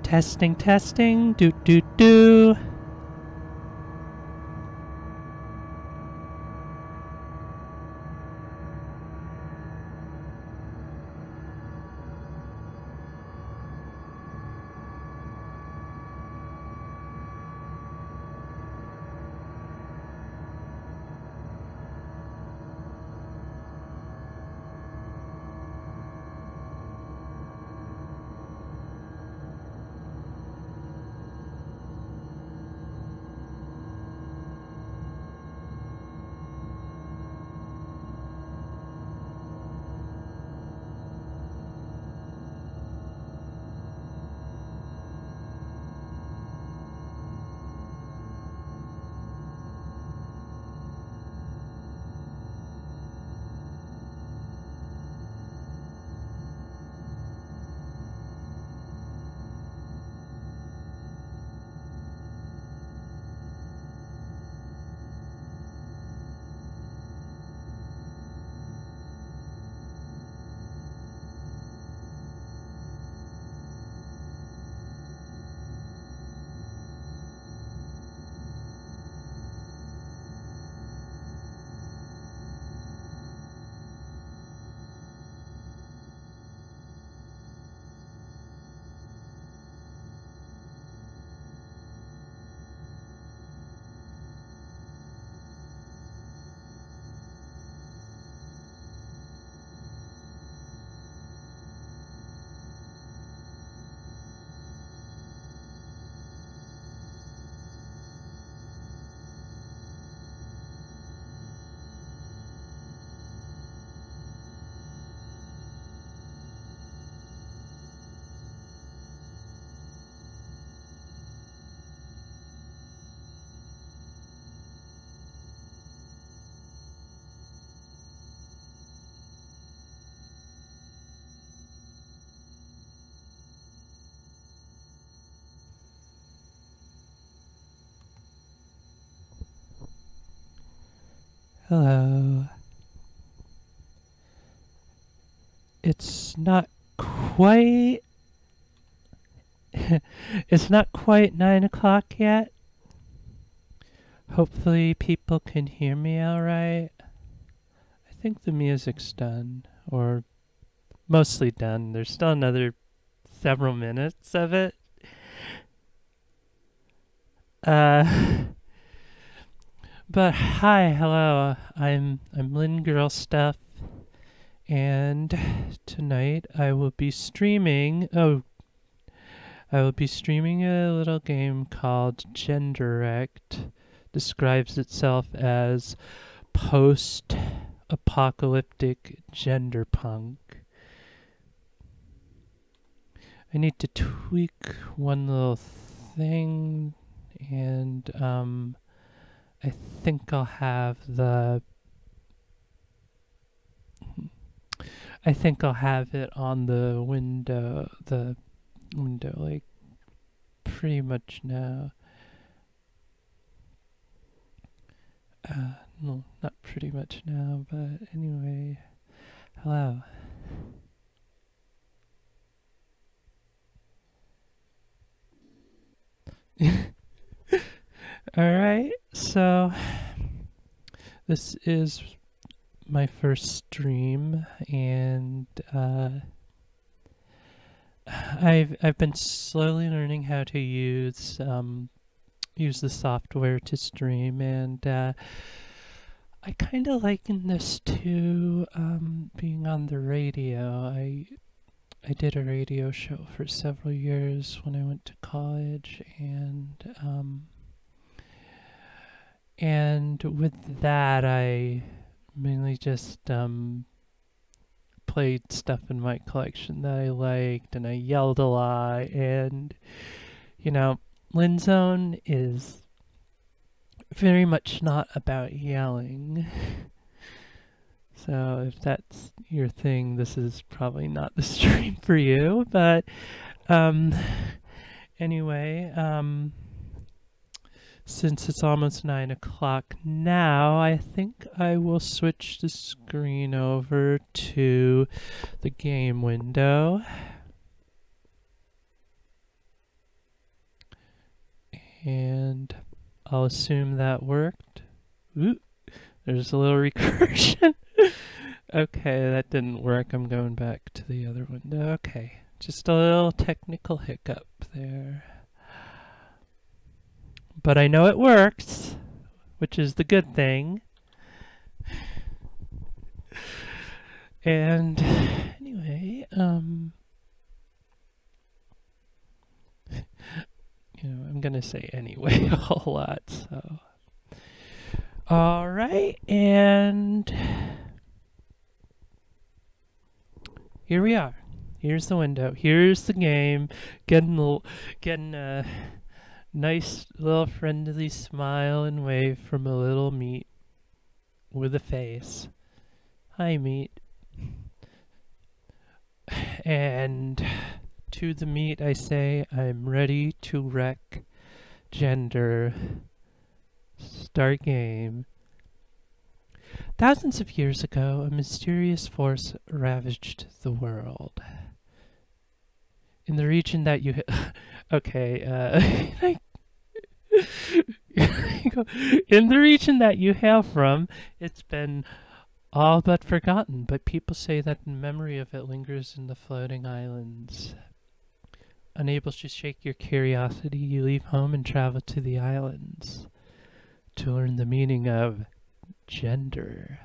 Testing, testing, do do do. Hello. It's not quite it's not quite 9 o'clock yet. Hopefully people can hear me all right. I think the music's done, or mostly done. There's still another several minutes of it. But hi, hello. I'm Lynn Girl Stuff, and tonight I will be streaming. I will be streaming a little game called Genderect. Describes itself as post-apocalyptic gender punk. I need to tweak one little thing, and I think I'll have it on the window, like pretty much now. No, not pretty much now, but anyway, hello. Alright, so this is my first stream, and I've been slowly learning how to use the software to stream, and I kind of liken this to being on the radio. I did a radio show for several years when I went to college, and with that I mainly just played stuff in my collection that I liked, and I yelled a lot, and you know, LYNNZONE is very much not about yelling. So if that's your thing, this is probably not the stream for you, but anyway, since it's almost 9 o'clock now, I think I will switch the screen over to the game window. And I'll assume that worked. Ooh, there's a little recursion. Okay, that didn't work. I'm going back to the other window. Okay, just a little technical hiccup there. But I know it works, which is the good thing. And anyway, you know, I'm gonna say anyway a whole lot, so. All right, and here we are. Here's the window. Here's the game. Getting a nice little friendly smile and wave from a little meat with a face. Hi, meat. And to the meat I say, I'm ready to wreck gender. Start game. Thousands of years ago, a mysterious force ravaged the world. In the region that you okay, in the region that you hail from, it's been all but forgotten, but people say that the memory of it lingers in the floating islands. Unable to shake your curiosity, you leave home and travel to the islands to learn the meaning of gender.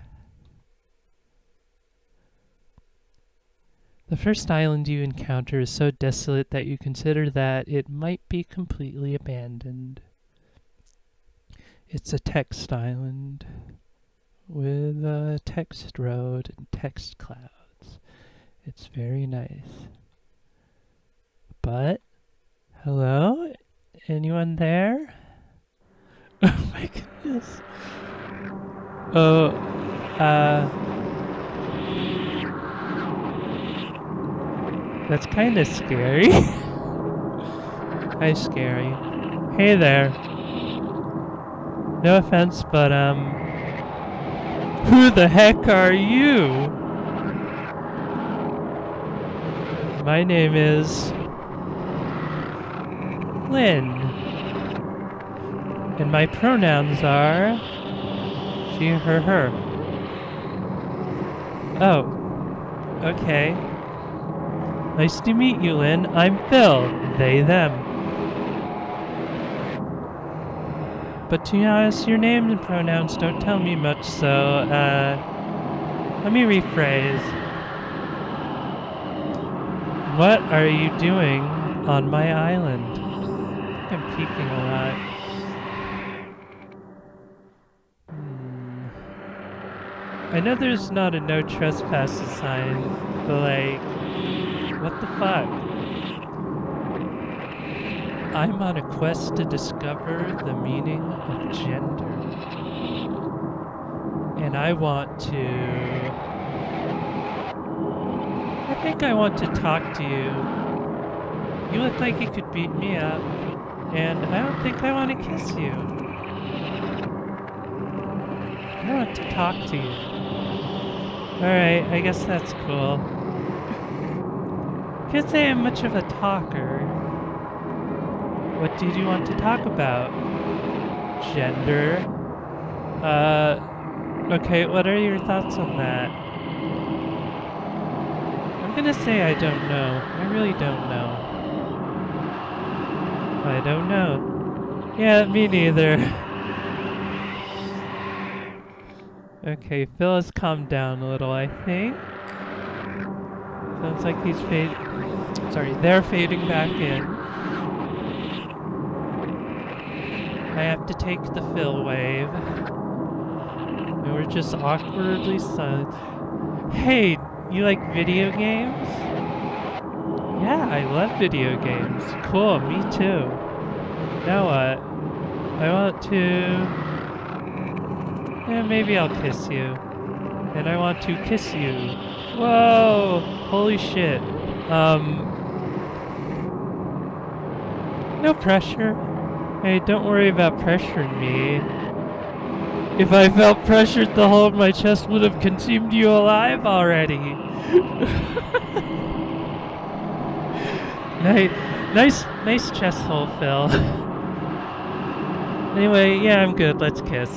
The first island you encounter is so desolate that you consider that it might be completely abandoned. It's a text island with a text road and text clouds. It's very nice. But, hello? Anyone there? Oh my goodness. Oh, that's kind of scary. Hi, scary. Hey there. No offense, but, who the heck are you? My name is Lynn. And my pronouns are she, her. Oh, okay. Nice to meet you, Lynn. I'm Phil. They, them. But to be honest, your name and pronouns don't tell me much, so, let me rephrase. What are you doing on my island? I think I'm peeking a lot. I know there's not a no trespassing sign, but like, what the fuck? I'm on a quest to discover the meaning of gender. And I think I want to talk to you. You look like you could beat me up, and I don't think I want to kiss you. I want to talk to you. Alright, I guess that's cool. Can't say I'm much of a talker. What did you want to talk about? Gender? Okay, what are your thoughts on that? I'm gonna say I don't know. I really don't know. I don't know. Yeah, me neither. Okay, Phil has calmed down a little, I think. Sounds like he's they're fading back in. I have to take the Phil wave. And we're just awkwardly silent. Hey, you like video games? Yeah, I love video games. Cool, me too. Now what? I want to... Yeah, maybe I'll kiss you. And I want to kiss you. Whoa! Holy shit. No pressure. Hey, don't worry about pressuring me. If I felt pressured, the hole in my chest would have consumed you alive already. Nice chest hole, Phil. Anyway, yeah, I'm good. Let's kiss.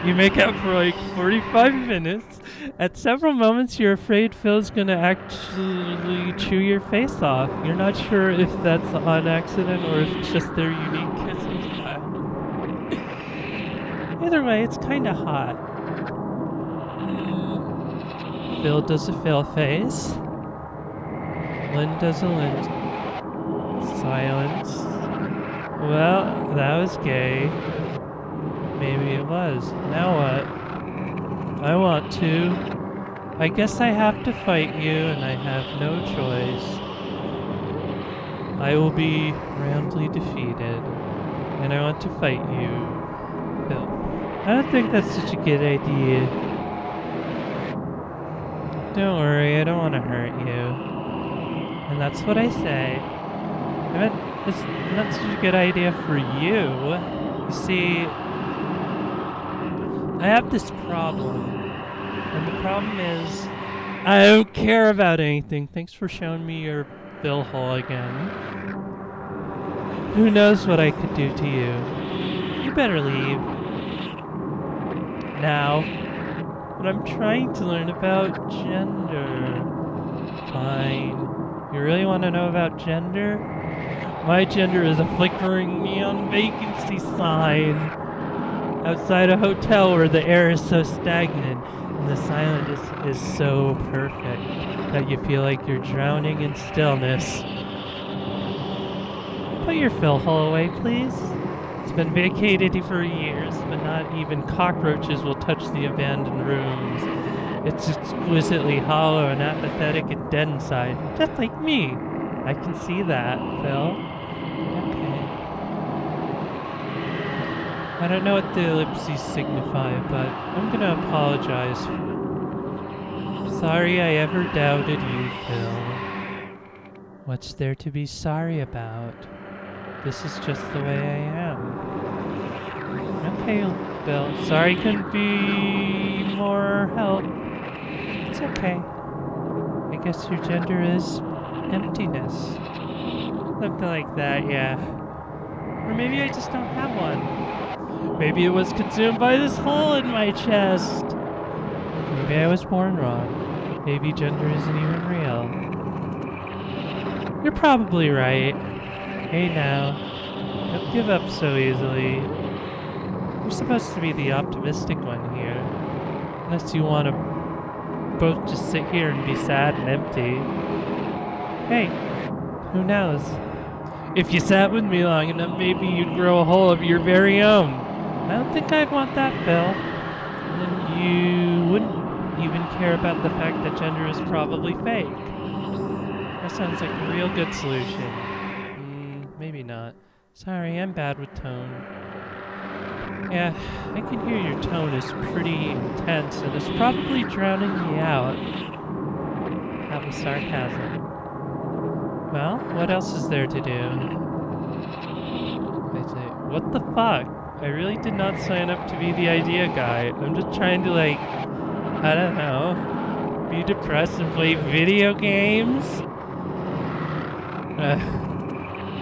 You make out for like 45 minutes. At several moments, you're afraid Phil's gonna actually chew your face off. You're not sure if that's on accident or if it's just their unique kissing style. Either way, it's kinda hot. Phil does a Phil face. Lynn does a Lynn. Silence. Well, that was gay. Maybe it was. Now what? I want to. I guess I have to fight you, and I have no choice. I will be roundly defeated, and I want to fight you, Phil. I don't think that's such a good idea. Don't worry, I don't want to hurt you. And that's what I say. I meant, it's not such a good idea for you. You see, I have this problem. And the problem is, I don't care about anything. Thanks for showing me your bill hole again. Who knows what I could do to you? You better leave. Now. But I'm trying to learn about gender. Fine. You really want to know about gender? My gender is a flickering neon vacancy sign outside a hotel where the air is so stagnant and the silence is so perfect that you feel like you're drowning in stillness. Put your fill hole away, please. It's been vacated for years, but not even cockroaches will touch the abandoned rooms. It's exquisitely hollow and apathetic and dead inside, just like me. I can see that, Phil. Okay. I don't know what the ellipses signify, but I'm gonna apologize. Sorry I ever doubted you, Phil. What's there to be sorry about? This is just the way I am. Okay, Phil. Sorry couldn't be more help. It's okay. I guess your gender is emptiness. Something like that, yeah. Or maybe I just don't have one. Maybe it was consumed by this hole in my chest. Maybe I was born wrong. Maybe gender isn't even real. You're probably right. Hey now. Don't give up so easily. You're supposed to be the optimistic one here. Unless you want to both just sit here and be sad and empty. Hey, who knows? If you sat with me long enough, maybe you'd grow a hole of your very own. I don't think I'd want that, Phil. And then you wouldn't even care about the fact that gender is probably fake. That sounds like a real good solution. Maybe not. Sorry, I'm bad with tone. Yeah, I can hear your tone is pretty intense and it's probably drowning me out. That was sarcasm. Well, what else is there to do? I say, what the fuck? I really did not sign up to be the idea guy. I'm just trying to I don't know, be depressed and play video games?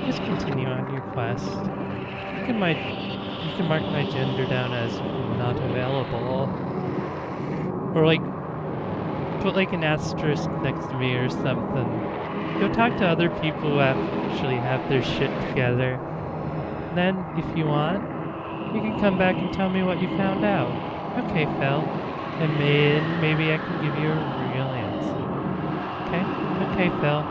Just continue on your quest. You can mark my gender down as not available. Or put an asterisk next to me or something. Go talk to other people who actually have their shit together. And then, if you want, you can come back and tell me what you found out. Okay, Phil. And maybe I can give you a real answer. Okay? Okay, Phil.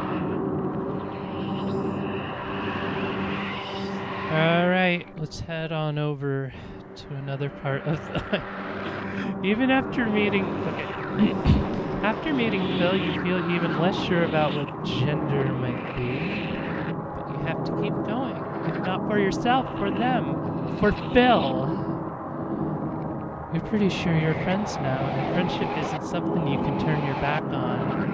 Alright, let's head on over to another part of the... Even after meeting... Okay. After meeting Phil, you feel even less sure about what gender might be. But you have to keep going. If not for yourself, for them. For Phil. You're pretty sure you're friends now, and friendship isn't something you can turn your back on.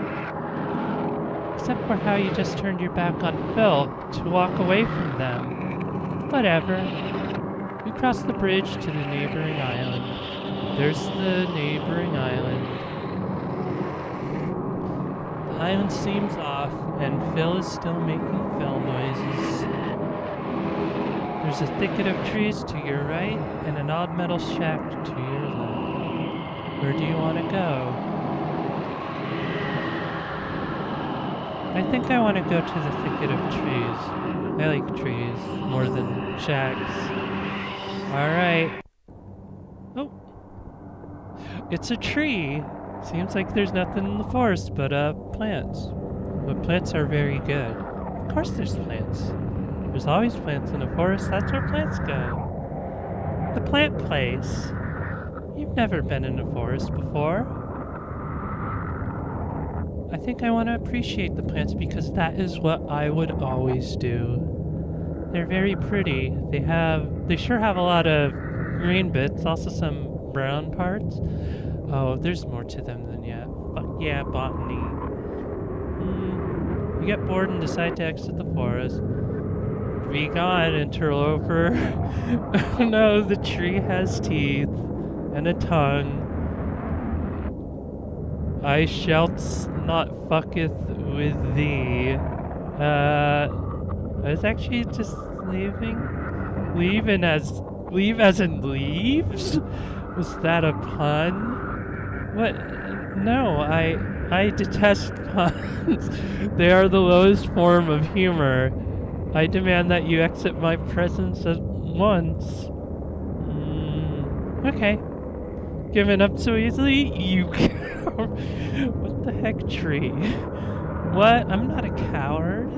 Except for how you just turned your back on Phil to walk away from them. Whatever. You cross the bridge to the neighboring island. There's the neighboring island. The island seems off, and Phil is still making Phil noises. There's a thicket of trees to your right and an odd metal shack to your left. Where do you want to go? I think I want to go to the thicket of trees. I like trees more than shacks. Alright. Oh. It's a tree. Seems like there's nothing in the forest but plants. But plants are very good. Of course there's plants. There's always plants in a forest. That's where plants go. The plant place. You've never been in a forest before. I think I want to appreciate the plants because that is what I would always do. They're very pretty. They sure have a lot of green bits, also some brown parts. Oh, there's more to them than yeah. Fuck yeah, botany. You get bored and decide to exit the forest. Be gone, interloper. Oh no, the tree has teeth and a tongue. I shall not fucketh with thee. I was actually just leaving. Leave as in leaves? Was that a pun? What? No, I detest puns. They are the lowest form of humor. I demand that you exit my presence at once. Okay. Giving up so easily? You coward. What the heck, tree? What? I'm not a coward.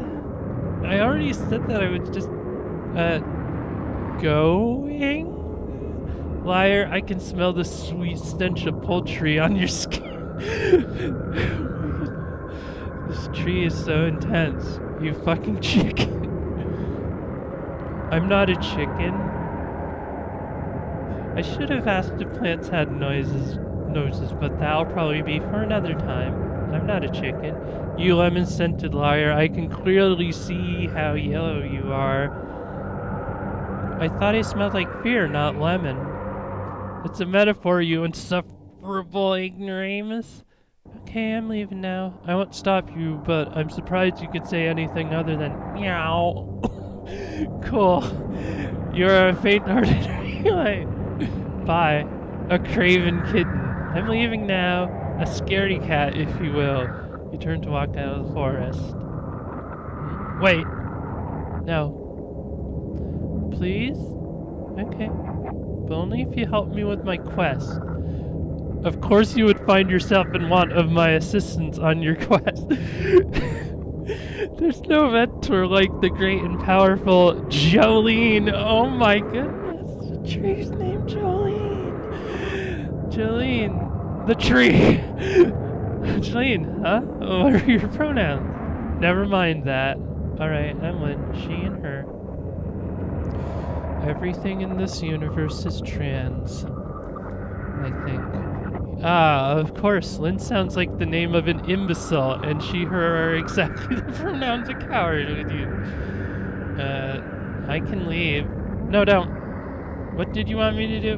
I already said that I was just, going? Liar, I can smell the sweet stench of poultry on your skin. This tree is so intense. You fucking chicken. I'm not a chicken. I should have asked if plants had noses, but that'll probably be for another time. I'm not a chicken. You lemon-scented liar, I can clearly see how yellow you are. I thought I smelled like fear, not lemon. It's a metaphor, you insufferable ignoramus. Okay, I'm leaving now. I won't stop you, but I'm surprised you could say anything other than meow. Cool. You're a faint-hearted relay. Bye. A craven kitten. I'm leaving now. A scaredy cat, if you will. You turn to walk out of the forest. Wait. No. Please? Okay. But only if you help me with my quest. Of course you would find yourself in want of my assistance on your quest. There's no mentor like the great and powerful Jolene. Oh my goodness. The tree's named Jolene. Jolene. The tree. Jolene, huh? What are your pronouns? Never mind that. Alright, I'm Lynn. She and her. Everything in this universe is trans. I think. Ah, of course. Lynn sounds like the name of an imbecile, and she, her are exactly the pronouns a coward would use. I can leave. No, don't. What did you want me to do?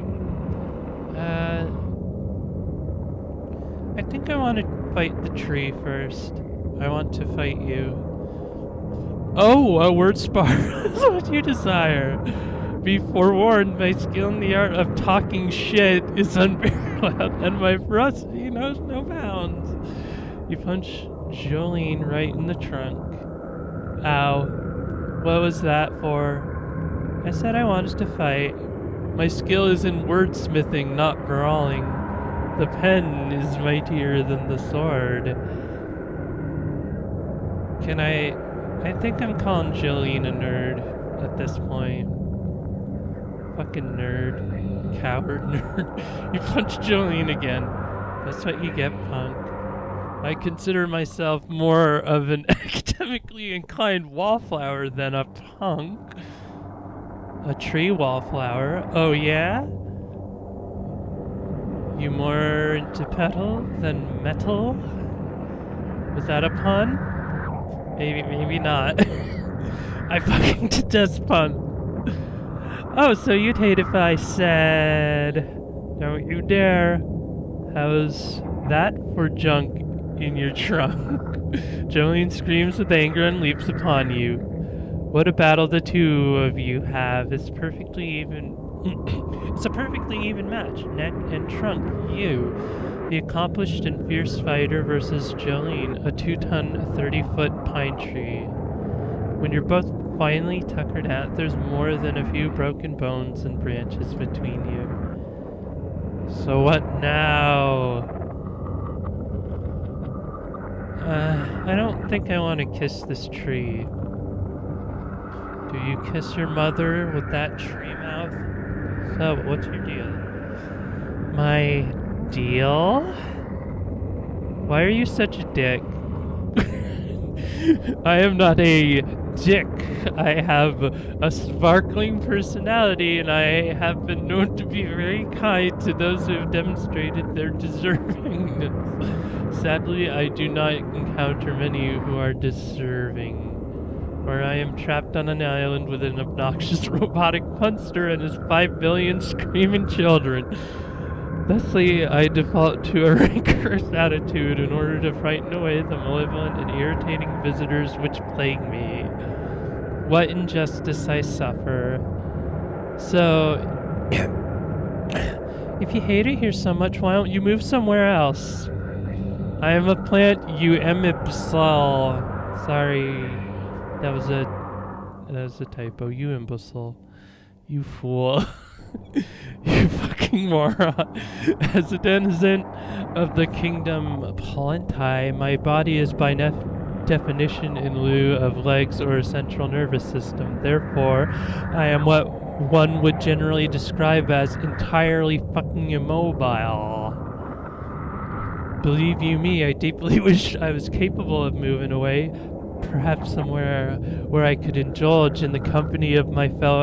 I think I want to fight the tree first. I want to fight you. Oh, a word spar is what you desire. Be forewarned, my skill in the art of talking shit is unparalleled, and my ferocity knows no bounds. You punch Jolene right in the trunk. Ow. What was that for? I said I wanted to fight. My skill is in wordsmithing, not brawling. The pen is mightier than the sword. I think I'm calling Jolene a nerd at this point. Fucking nerd. Coward nerd. You punched Jolene again. That's what you get, punk. I consider myself more of an academically inclined wallflower than a punk. A tree wallflower? Oh yeah? You more into petal than metal? Was that a pun? Maybe not. I fucking detest puns. Oh, so you'd hate if I said, don't you dare. How's that for junk in your trunk? Jolene screams with anger and leaps upon you. What a battle the two of you have is perfectly even. It's a perfectly even match, neck and trunk. You, the accomplished and fierce fighter, versus Jolene, a 2-ton, 30-foot pine tree. When you're both finally tuckered out, there's more than a few broken bones and branches between you. So what now? I don't think I want to kiss this tree. Do you kiss your mother with that tree mouth? So, what's your deal? My deal? Why are you such a dick? I am not a dick. I have a sparkling personality, and I have been known to be very kind to those who have demonstrated their deservingness. Sadly, I do not encounter many who are deserving. Or I am trapped on an island with an obnoxious robotic monster and his 5 billion screaming children. Thusly, I default to a rancorous attitude in order to frighten away the malevolent and irritating visitors which plague me. What injustice I suffer. So, if you hate it here so much, why don't you move somewhere else? I am a plant, you imbecile. Sorry, that was a typo. You imbecile. You fool. You fucking moron. As a denizen of the kingdom Palantai, my body is by definition in lieu of legs or a central nervous system. Therefore, I am what one would generally describe as entirely fucking immobile. Believe you me, I deeply wish I was capable of moving away, perhaps somewhere where I could indulge in the company of my fellow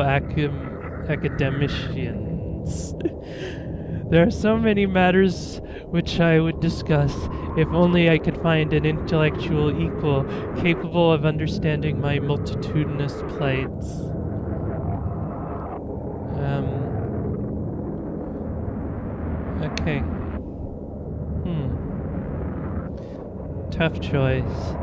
academicians. There are so many matters which I would discuss, if only I could find an intellectual equal capable of understanding my multitudinous plights. Okay. Tough choice.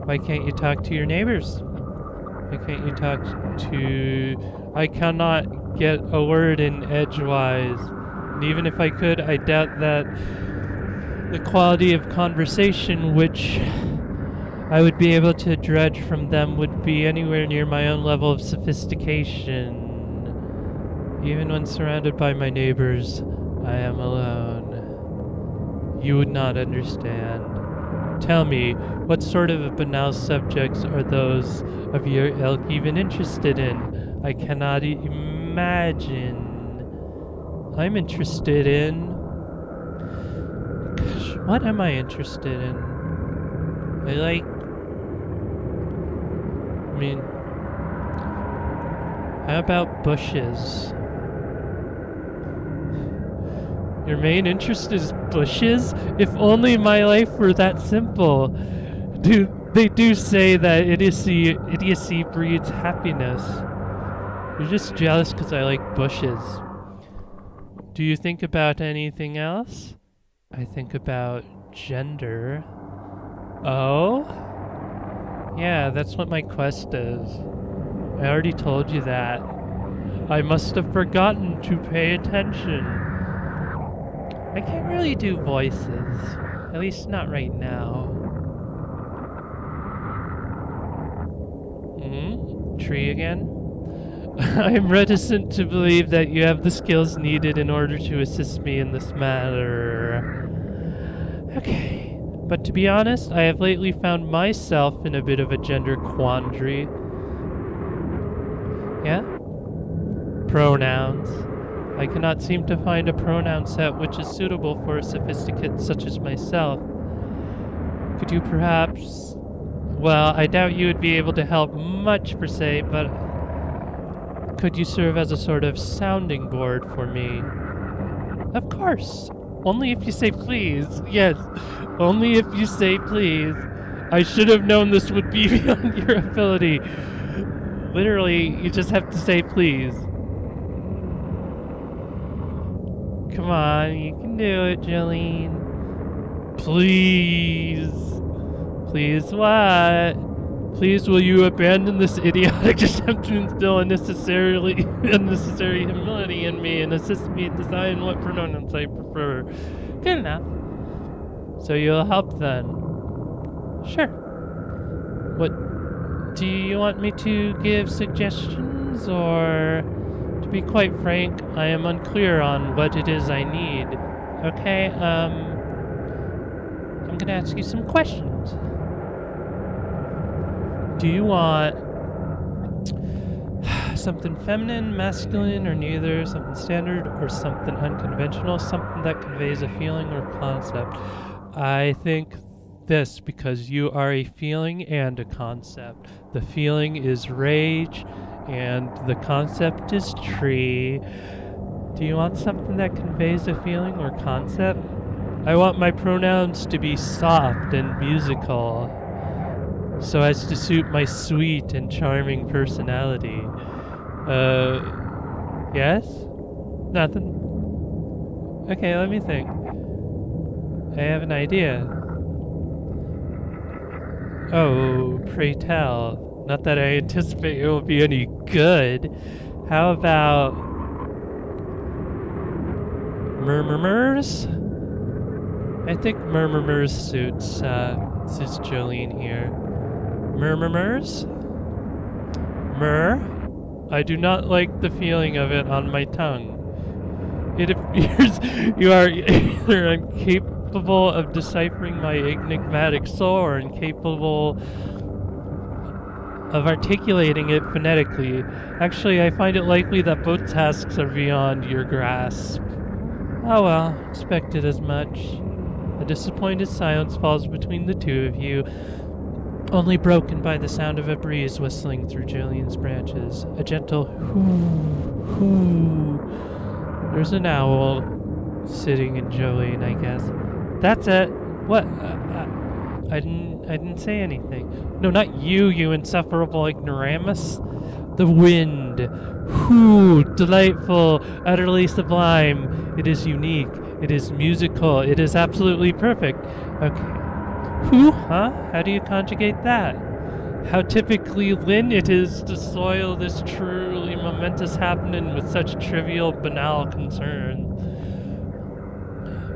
Why can't you talk to your neighbors? Why can't you talk to... I cannot get a word in edgewise. And even if I could, I doubt that the quality of conversation which I would be able to dredge from them would be anywhere near my own level of sophistication. Even when surrounded by my neighbors, I am alone. You would not understand. Tell me, what sort of banal subjects are those of your ilk even interested in? I cannot imagine. I'm interested in... Gosh, what am I interested in? How about bushes? Your main interest is bushes? If only my life were that simple. They do say that idiocy breeds happiness. You're just jealous because I like bushes. Do you think about anything else? I think about gender. Oh? Yeah, that's what my quest is. I already told you that. I must have forgotten to pay attention. I can't really do voices. At least not right now. Tree again? I'm reticent to believe that you have the skills needed in order to assist me in this matter. Okay. But to be honest, I have lately found myself in a bit of a gender quandary. Yeah? Pronouns. I cannot seem to find a pronoun set which is suitable for a sophisticate such as myself. Could you perhaps... Well, I doubt you would be able to help much per se, but could you serve as a sort of sounding board for me? Of course. Only if you say please. Yes, only if you say please. I should have known this would be beyond your ability. Literally, you just have to say please. Come on, you can do it, Jolene. Please. Please what? Please, will you abandon this idiotic attempt to instill unnecessary humility in me and assist me in deciding what pronouns I prefer? Good enough. So you'll help then? Sure. What, do you want me to give suggestions, or... To be quite frank, I am unclear on what it is I need. Okay, I'm gonna ask you some questions. Do you want something feminine, masculine, or neither? Something standard or something unconventional? Something that conveys a feeling or concept? I think this, because you are a feeling and a concept. The feeling is rage, and the concept is tree. Do you want something that conveys a feeling or concept? I want my pronouns to be soft and musical, so as to suit my sweet and charming personality. Yes? Nothing? Okay, let me think. I have an idea. Oh, pray tell. Not that I anticipate it will be any good. How about... murmurs? I think murmurs suits Jolene here. Murmurs? Mur? I do not like the feeling of it on my tongue. It appears you are either incapable of deciphering my enigmatic soul or incapable of articulating it phonetically. Actually, I find it likely that both tasks are beyond your grasp. Oh well, expected as much. A disappointed silence falls between the two of you, only broken by the sound of a breeze whistling through Jolene's branches. A gentle hoo, hoo. There's an owl sitting in Jolene, I guess. That's it. What? I didn't say anything. No, not you, you insufferable ignoramus. The wind. Whoo, delightful, utterly sublime. It is unique. It is musical. It is absolutely perfect. Okay. Who, huh? How do you conjugate that? How typically Lynn it is to soil this truly momentous happening with such trivial, banal concern.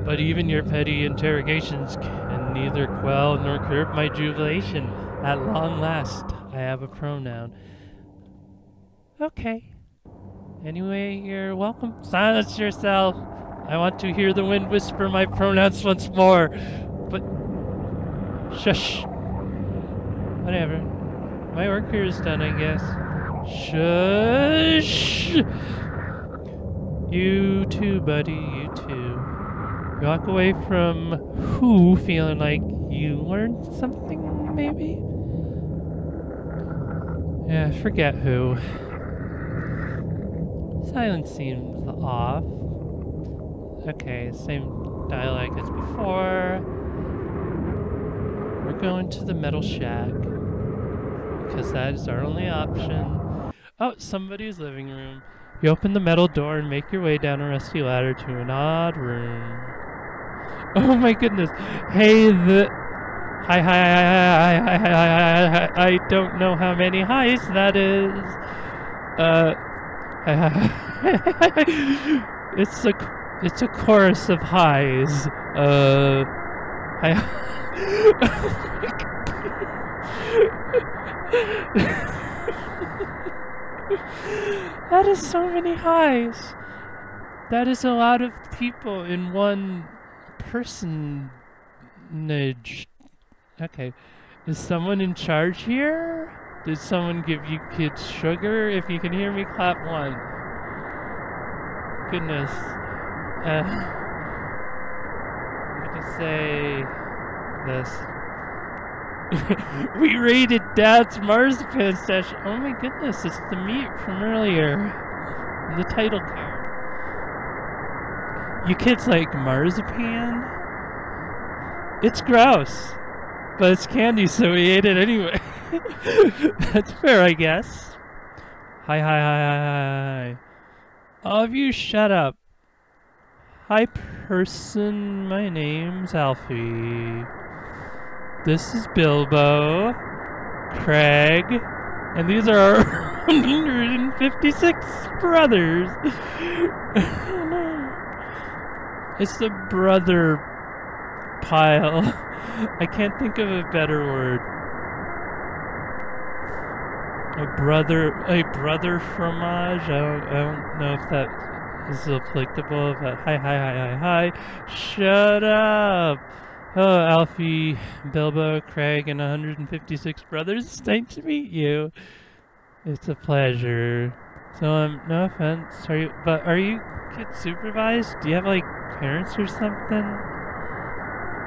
But even your petty interrogations can neither quell nor curb my jubilation. At long last, I have a pronoun. Okay. Anyway, you're welcome. Silence yourself. I want to hear the wind whisper my pronouns once more. But... shush. Whatever. My work here is done, I guess. Shush! You too, buddy, you too. You walk away from who feeling like you learned something, maybe? Yeah, forget who. Silence seems off. Okay, same dialogue as before. We're going to the metal shack, because that is our only option. Oh, somebody's living room. You open the metal door and make your way down a rusty ladder to an odd room. Oh my goodness. Hey, Hi. I don't know how many highs that is. It's a chorus of highs. That is so many highs. That is a lot of people in one personage. Okay. Is someone in charge here? Did someone give you kids sugar? If you can hear me, clap one. Goodness. I'm gonna say this. We raided Dad's marzipan stash. Oh my goodness, it's the meat from earlier. In the title card. You kids like marzipan? It's gross. But it's candy, so we ate it anyway. That's fair, I guess. Hi. All of you shut up. Hi, person. My name's Alfie. This is Bilbo. Craig. And these are our 156 brothers. It's the brother pile. I can't think of a better word. A brother fromage. I don't know if that is applicable, but hi. Shut up. Oh, Alfie, Bilbo, Craig, and 156 brothers. Nice to meet you. It's a pleasure. So, no offense. Are you kid supervised? Do you have like parents or something?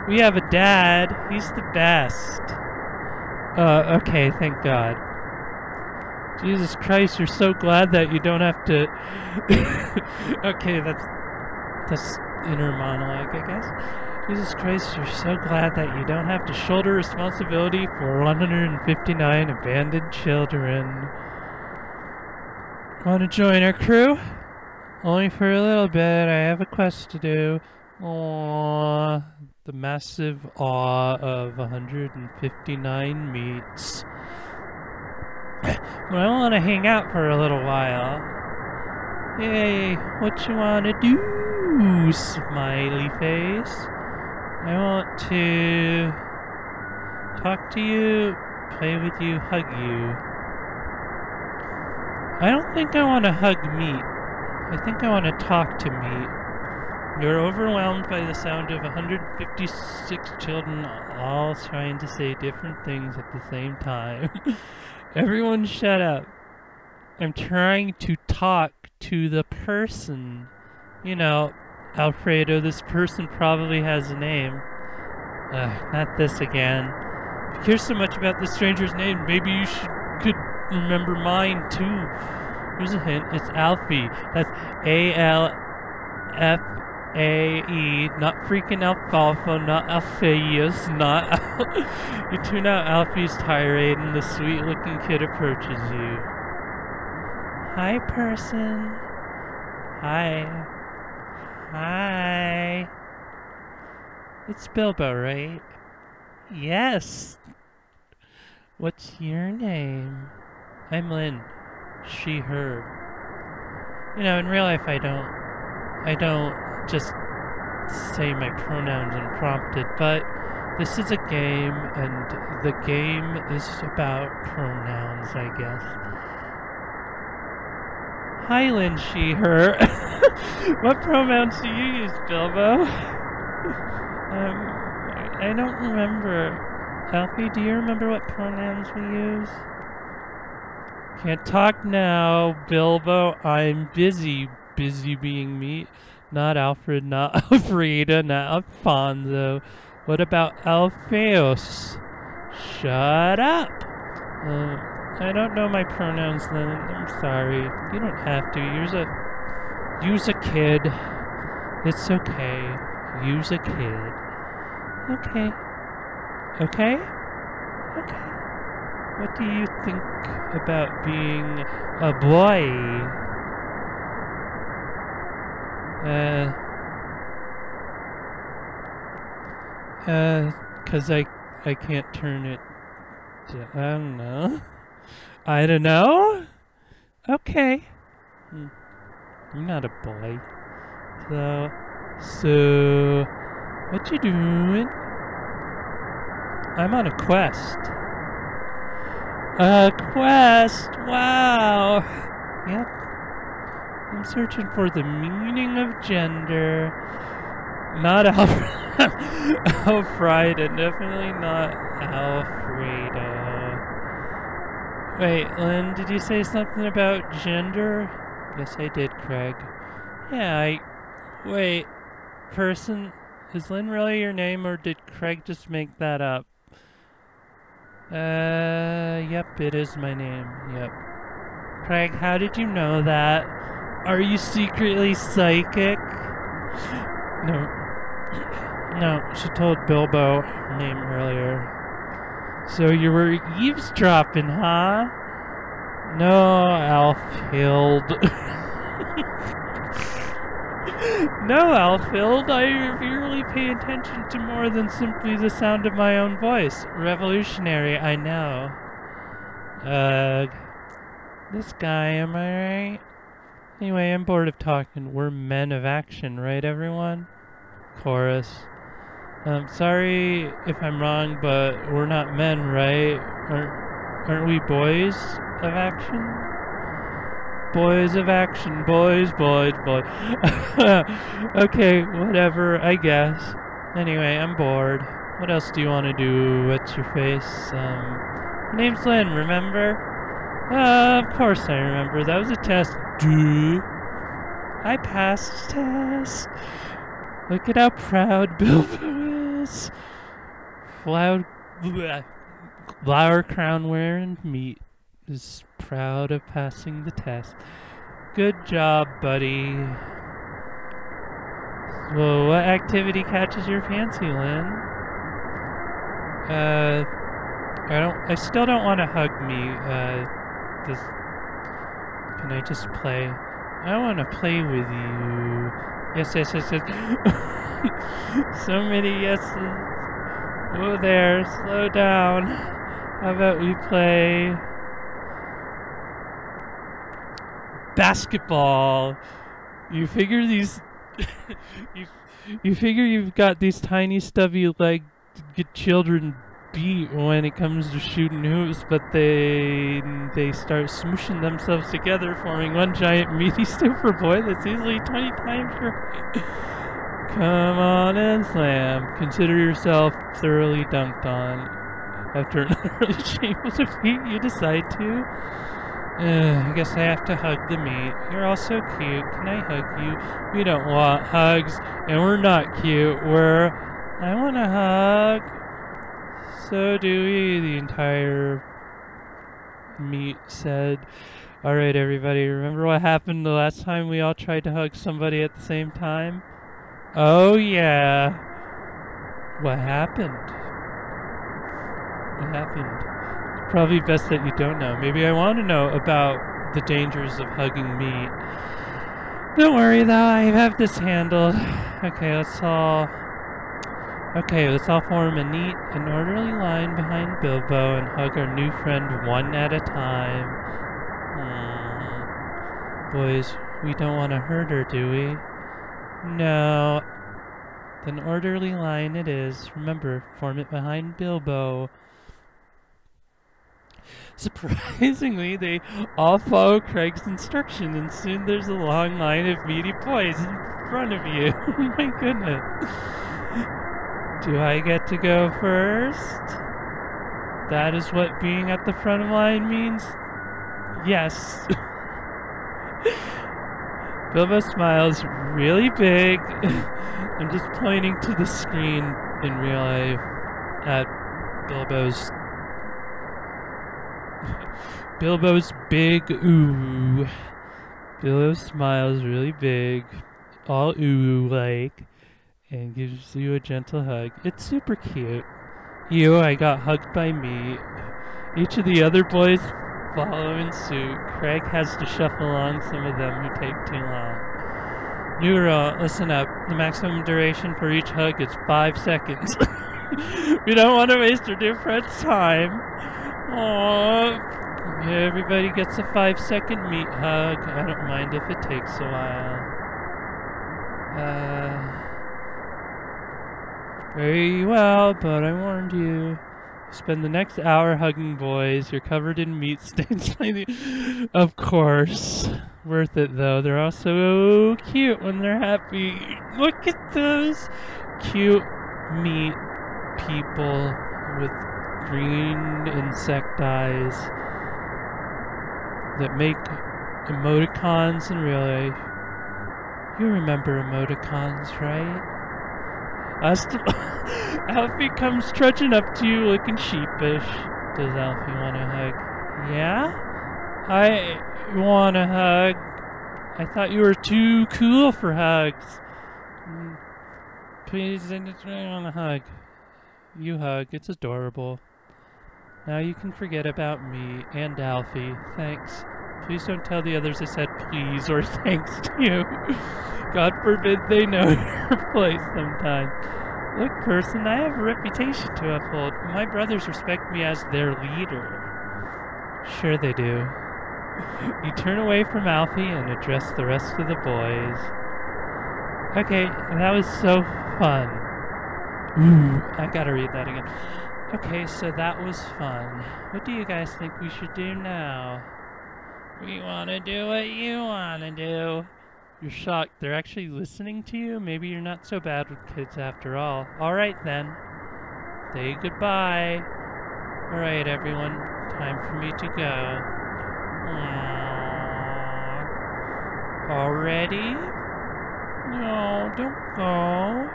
We have a dad. He's the best. Okay, thank God. Jesus Christ, you're so glad that you don't have to... Okay, that's inner monologue, I guess. Jesus Christ, you're so glad that you don't have to shoulder responsibility for 159 abandoned children. Want to join our crew? Only for a little bit. I have a quest to do. Aww. The massive awe of 159 meats. But I want to hang out for a little while. Hey, what you want to do, smiley face? I want to talk to you, play with you, hug you. I don't think I want to hug meat. I think I want to talk to meat. You're overwhelmed by the sound of 156 children all trying to say different things at the same time. Everyone shut up. I'm trying to talk to the person. You know, Alfredo, this person probably has a name. Not this again. If you care so much about this stranger's name, maybe you could remember mine too. Here's a hint. It's Alfie. That's A-L-F-A-E. Not freaking alfalfa, not Alphaeus, not You tune out Alfie's tirade and the sweet-looking kid approaches you. Hi, person. Hi. Hi. It's Bilbo, right? Yes. What's your name? I'm Lynn. She, her. You know, in real life I don't just say my pronouns unprompted, but this is a game, and the game is about pronouns, I guess. Hi, Lynn, she, her. What pronouns do you use, Bilbo? I don't remember. Alfie, do you remember what pronouns we use? Can't talk now, Bilbo. I'm busy. Busy being me. Not Alfred, not Alfreda, not Alfonso. What about Alpheus? Shut up! I don't know my pronouns, Lynn. I'm sorry. You don't have to. Use a kid. It's okay. Use a kid. Okay. Okay? Okay. What do you think about being a boy? 'Cause I can't turn it to, I don't know. Okay. You're not a boy. So, what you doing? I'm on a quest. A quest? Wow. Yep. I'm searching for the meaning of gender. Not Alfreda, definitely not Alfredo. Wait, Lynn, did you say something about gender? Yes, I did, Craig. Yeah, wait, person, is Lynn really your name, or did Craig just make that up? Yep, it is my name, yep. Craig, how did you know that? Are you secretly psychic? No, she told Bilbo her name earlier. So you were eavesdropping, huh? No, Alfhild. No, Alfhild, I really pay attention to more than simply the sound of my own voice. Revolutionary, I know. This guy, am I right? Anyway, I'm bored of talking. We're men of action, right, everyone? Chorus. Sorry if I'm wrong, but we're not men, right? Aren't we boys of action? Boys of action, boys. Okay, whatever, I guess. Anyway, I'm bored. What else do you want to do? What's your face? Your name's Lynn, remember? Of course I remember. That was a test. Dude. I passed the test. Look at how proud Bilbo is. Flower crown wearing meat is proud of passing the test. Good job, buddy. So, what activity catches your fancy, Lynn? I still don't want to hug me. Can I just play? I want to play with you. Yes. So many yeses. Oh, there. Slow down. How about we play basketball? You figure these... you figure you've got these tiny stubby legged children beat when it comes to shooting hoops, but they start smooshing themselves together, forming one giant meaty super boy that's easily 20 times your height. Come on and slam. Consider yourself thoroughly dunked on. After an utterly shameful defeat, you decide to. I guess I have to hug the meat. You're all so cute. Can I hug you? We don't want hugs, and we're not cute. I want to hug. So do we, the entire meat said. Alright, everybody, remember what happened the last time we all tried to hug somebody at the same time? Oh, yeah. What happened? What happened? It's probably best that you don't know. Maybe I want to know about the dangers of hugging meat. Don't worry, though, I have this handled. Okay, let's all form a neat and orderly line behind Bilbo and hug our new friend one at a time. Boys, we don't want to hurt her, do we? No. An orderly line it is. Remember, form it behind Bilbo. Surprisingly, they all follow Craig's instruction, and soon there's a long line of meaty boys in front of you. Oh my goodness. Do I get to go first? That is what being at the front of the line means? Yes. Bilbo smiles really big. I'm just pointing to the screen in real life at Bilbo's big ooh. Bilbo smiles really big, all ooh-like, and gives you a gentle hug. It's super cute. I got hugged by me. Each of the other boys follow in suit. Craig has to shuffle along some of them who take too long. New rule, listen up. The maximum duration for each hug is 5 seconds. We don't want to waste our dear friend's time. Aww. Everybody gets a 5-second meat hug. I don't mind if it takes a while. Very well, but I warned you. Spend the next hour hugging boys. You're covered in meat stains. Of course. Worth it, though. They're all so cute when they're happy. Look at those cute meat people with green insect eyes that make emoticons in real life. You remember emoticons, right? Alfie comes trudging up to you looking sheepish. Does Alfie want a hug? Yeah? I want a hug. I thought you were too cool for hugs. Please, I want a hug. You hug. It's adorable. Now you can forget about me and Alfie. Thanks. Please don't tell the others I said please or thanks to you. God forbid they know your place sometime. Look, person, I have a reputation to uphold. My brothers respect me as their leader. Sure they do. You turn away from Alfie and address the rest of the boys. Okay, that was so fun. Ooh, I gotta read that again. Okay, so that was fun. What do you guys think we should do now? We wanna do what you wanna do. You're shocked. They're actually listening to you? Maybe you're not so bad with kids after all. Alright then. Say goodbye. Alright everyone. Time for me to go. Aww. Already? No, don't go.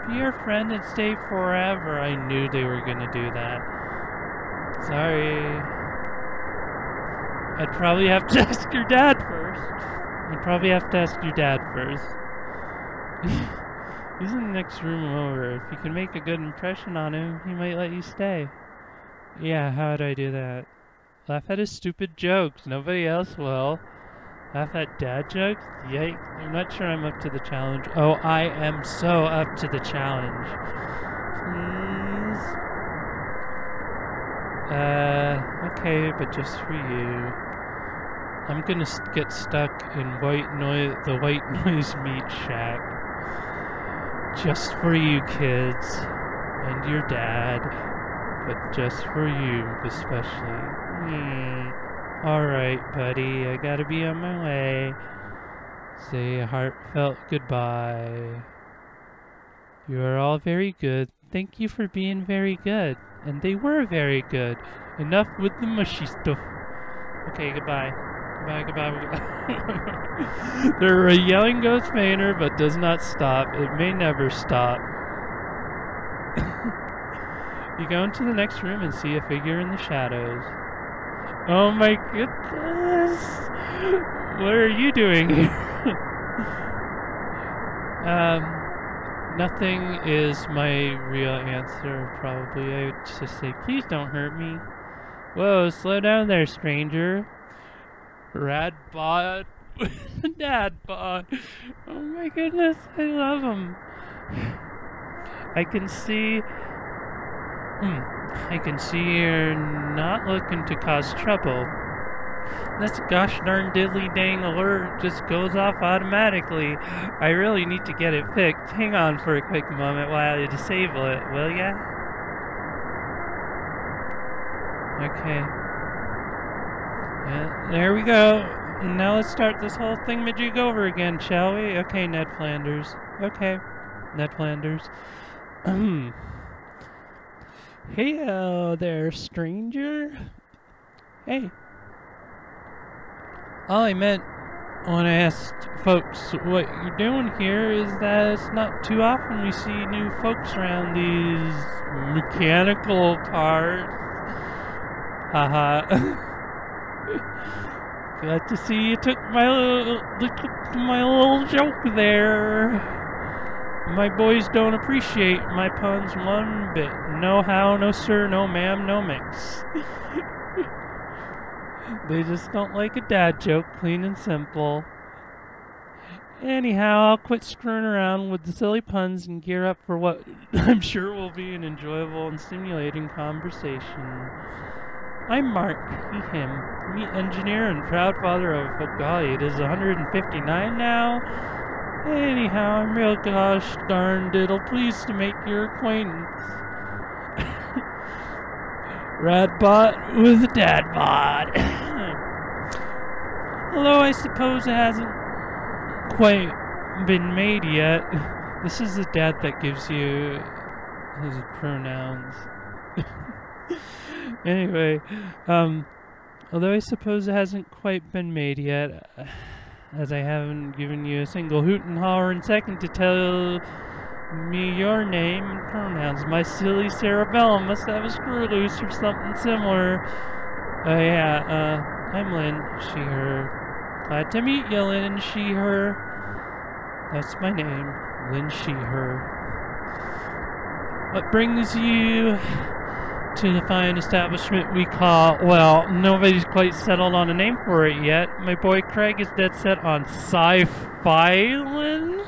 Be our friend and stay forever. I knew they were gonna do that. Sorry. I'd probably have to ask your dad first. He's in the next room over. If you can make a good impression on him, he might let you stay. Yeah, how would I do that? Laugh at his stupid jokes. Nobody else will. Laugh at dad jokes? Yikes. I'm not sure I'm up to the challenge. Oh, I am so up to the challenge. Please? Okay, but just for you. I'm gonna get stuck in the White Noise Meat Shack. Just for you kids. And your dad. But just for you, especially. Alright, buddy, I gotta be on my way. Say a heartfelt goodbye. You are all very good. Thank you for being very good. And they were very good. Enough with the mushy stuff. Okay, goodbye. Goodbye. Their yelling goes fainter, but does not stop. It may never stop. You go into the next room and see a figure in the shadows. Oh my goodness! What are you doing here? Nothing is my real answer, probably. I would just say, please don't hurt me. Whoa, slow down there, stranger. Rad bod. Dad bod. Oh my goodness, I love him. I can see you're not looking to cause trouble. This gosh darn diddly dang alert just goes off automatically. I really need to get it fixed. Hang on for a quick moment while I disable it, will ya? Okay. Yeah, there we go. Now let's start this whole thingamajig over again, shall we? Okay, Ned Flanders. Okay, Ned Flanders. Hey there, stranger. Hey. All I meant when I asked folks what you're doing here is that it's not too often we see new folks around these mechanical parts. Haha. Glad to see you took my little joke there. My boys don't appreciate my puns one bit. No how, no sir, no ma'am, no mix. They just don't like a dad joke, plain and simple. Anyhow, I'll quit screwing around with the silly puns and gear up for what I'm sure will be an enjoyable and stimulating conversation. I'm Mark, he, him, meat engineer and proud father of, oh golly, it is 159 now? Anyhow, I'm real gosh darn diddle pleased to make your acquaintance. Radbot with a dadbot. Although I suppose it hasn't quite been made yet. This is the dad that gives you his pronouns. Anyway, although I suppose it hasn't quite been made yet, as I haven't given you a single hoot and holler and second to tell me your name and pronouns. My silly cerebellum must have a screw loose or something similar. I'm Lynn, she, her. Glad to meet you, Lynn, she, her. That's my name, Lynn, she, her. What brings you to the fine establishment we call, well, nobody's quite settled on a name for it yet. My boy Craig is dead set on sci-fi, Lynn.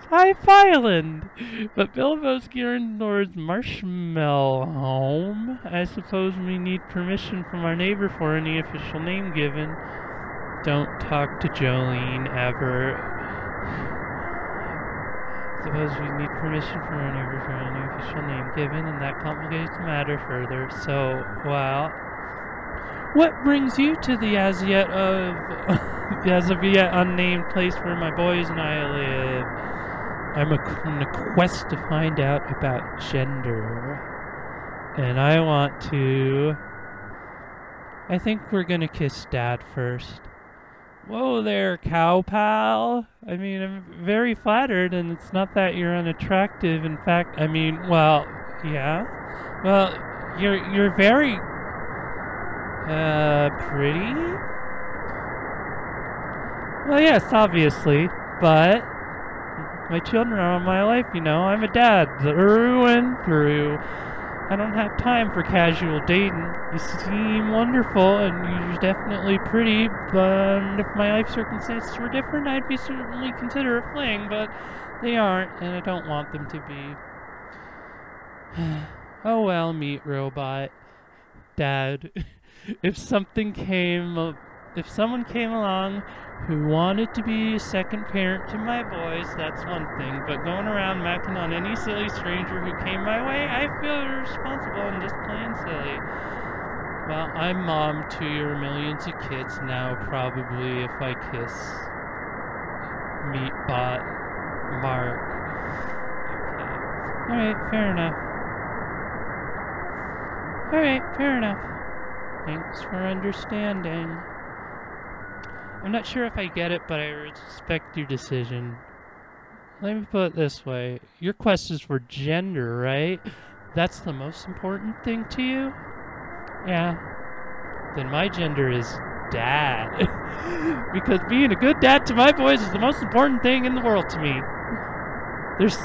Fife Island! But Bilbo's gearing towards Marshmallow Home. I suppose we need permission from our neighbor for any official name given. Don't talk to Jolene ever. Suppose we need permission from our neighbor for any official name given, and that complicates the matter further. So, well, what brings you to the as of yet unnamed place where my boys and I live? I'm on a quest to find out about gender, and I want to. I think we're gonna kiss Dad first. Whoa there, cow pal. I mean, I'm very flattered, and it's not that you're unattractive. In fact, I mean, well, yeah. Well, you're very pretty. Well, yes, obviously, but my children are all my life, you know. I'm a dad through and through. I don't have time for casual dating. You seem wonderful, and you're definitely pretty, but if my life circumstances were different, I'd be certainly consider a fling, but they aren't, and I don't want them to be. Oh well, meat robot. Dad, if someone came along who wanted to be a second parent to my boys, that's one thing. But going around macking on any silly stranger who came my way, I feel irresponsible and just plain silly. Well, I'm mom to your millions of kids now, probably, if I kiss Meatbot Mark. Okay. Alright, fair enough. Alright, fair enough. Thanks for understanding. I'm not sure if I get it, but I respect your decision. Let me put it this way. Your quest is for gender, right? That's the most important thing to you? Yeah. Then my gender is dad. Because being a good dad to my boys is the most important thing in the world to me. There's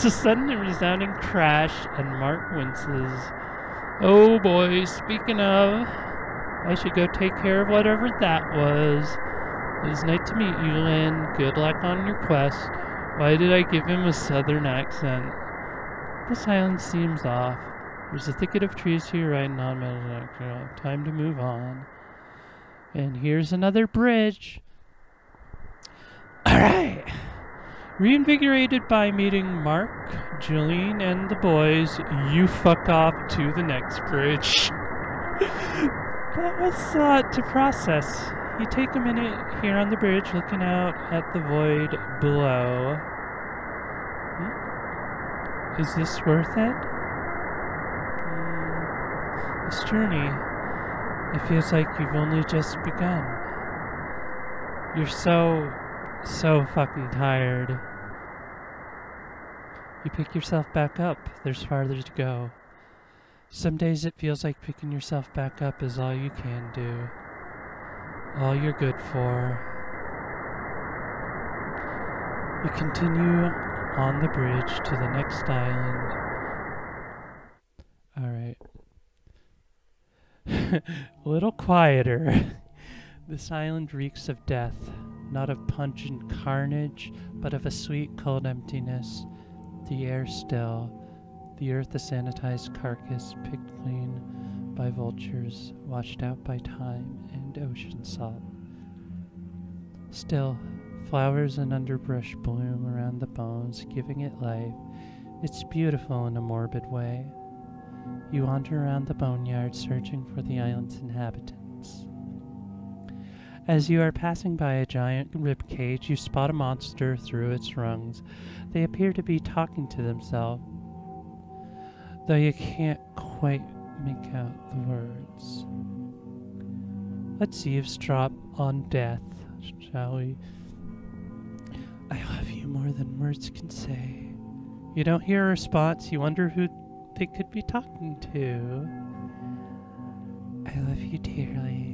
a sudden and resounding crash, and Mark winces. Oh boy, speaking of, I should go take care of whatever that was. It was nice to meet you, Lynn. Good luck on your quest. Why did I give him a southern accent? The silence seems off. There's a thicket of trees to your right and on Medley. Time to move on. And here's another bridge. Alright. Reinvigorated by meeting Mark, Jolene, and the boys, you fuck off to the next bridge. That was a lot to process. You take a minute here on the bridge looking out at the void below. Is this worth it? This journey, it feels like you've only just begun. You're so fucking tired. You pick yourself back up. There's farther to go. Some days it feels like picking yourself back up is all you can do. All you're good for. You continue on the bridge to the next island. Alright. A little quieter. This island reeks of death. Not of pungent carnage, but of a sweet, cold emptiness. The air still. The earth a sanitized carcass, picked clean by vultures, washed out by time and ocean salt. Still, flowers and underbrush bloom around the bones, giving it life. It's beautiful in a morbid way. You wander around the boneyard, searching for the island's inhabitants. As you are passing by a giant rib cage, you spot a monster through its rungs. They appear to be talking to themselves, though you can't quite make out the words. Let's eavesdrop on death, shall we? I love you more than words can say. You don't hear a response. You wonder who they could be talking to. I love you dearly.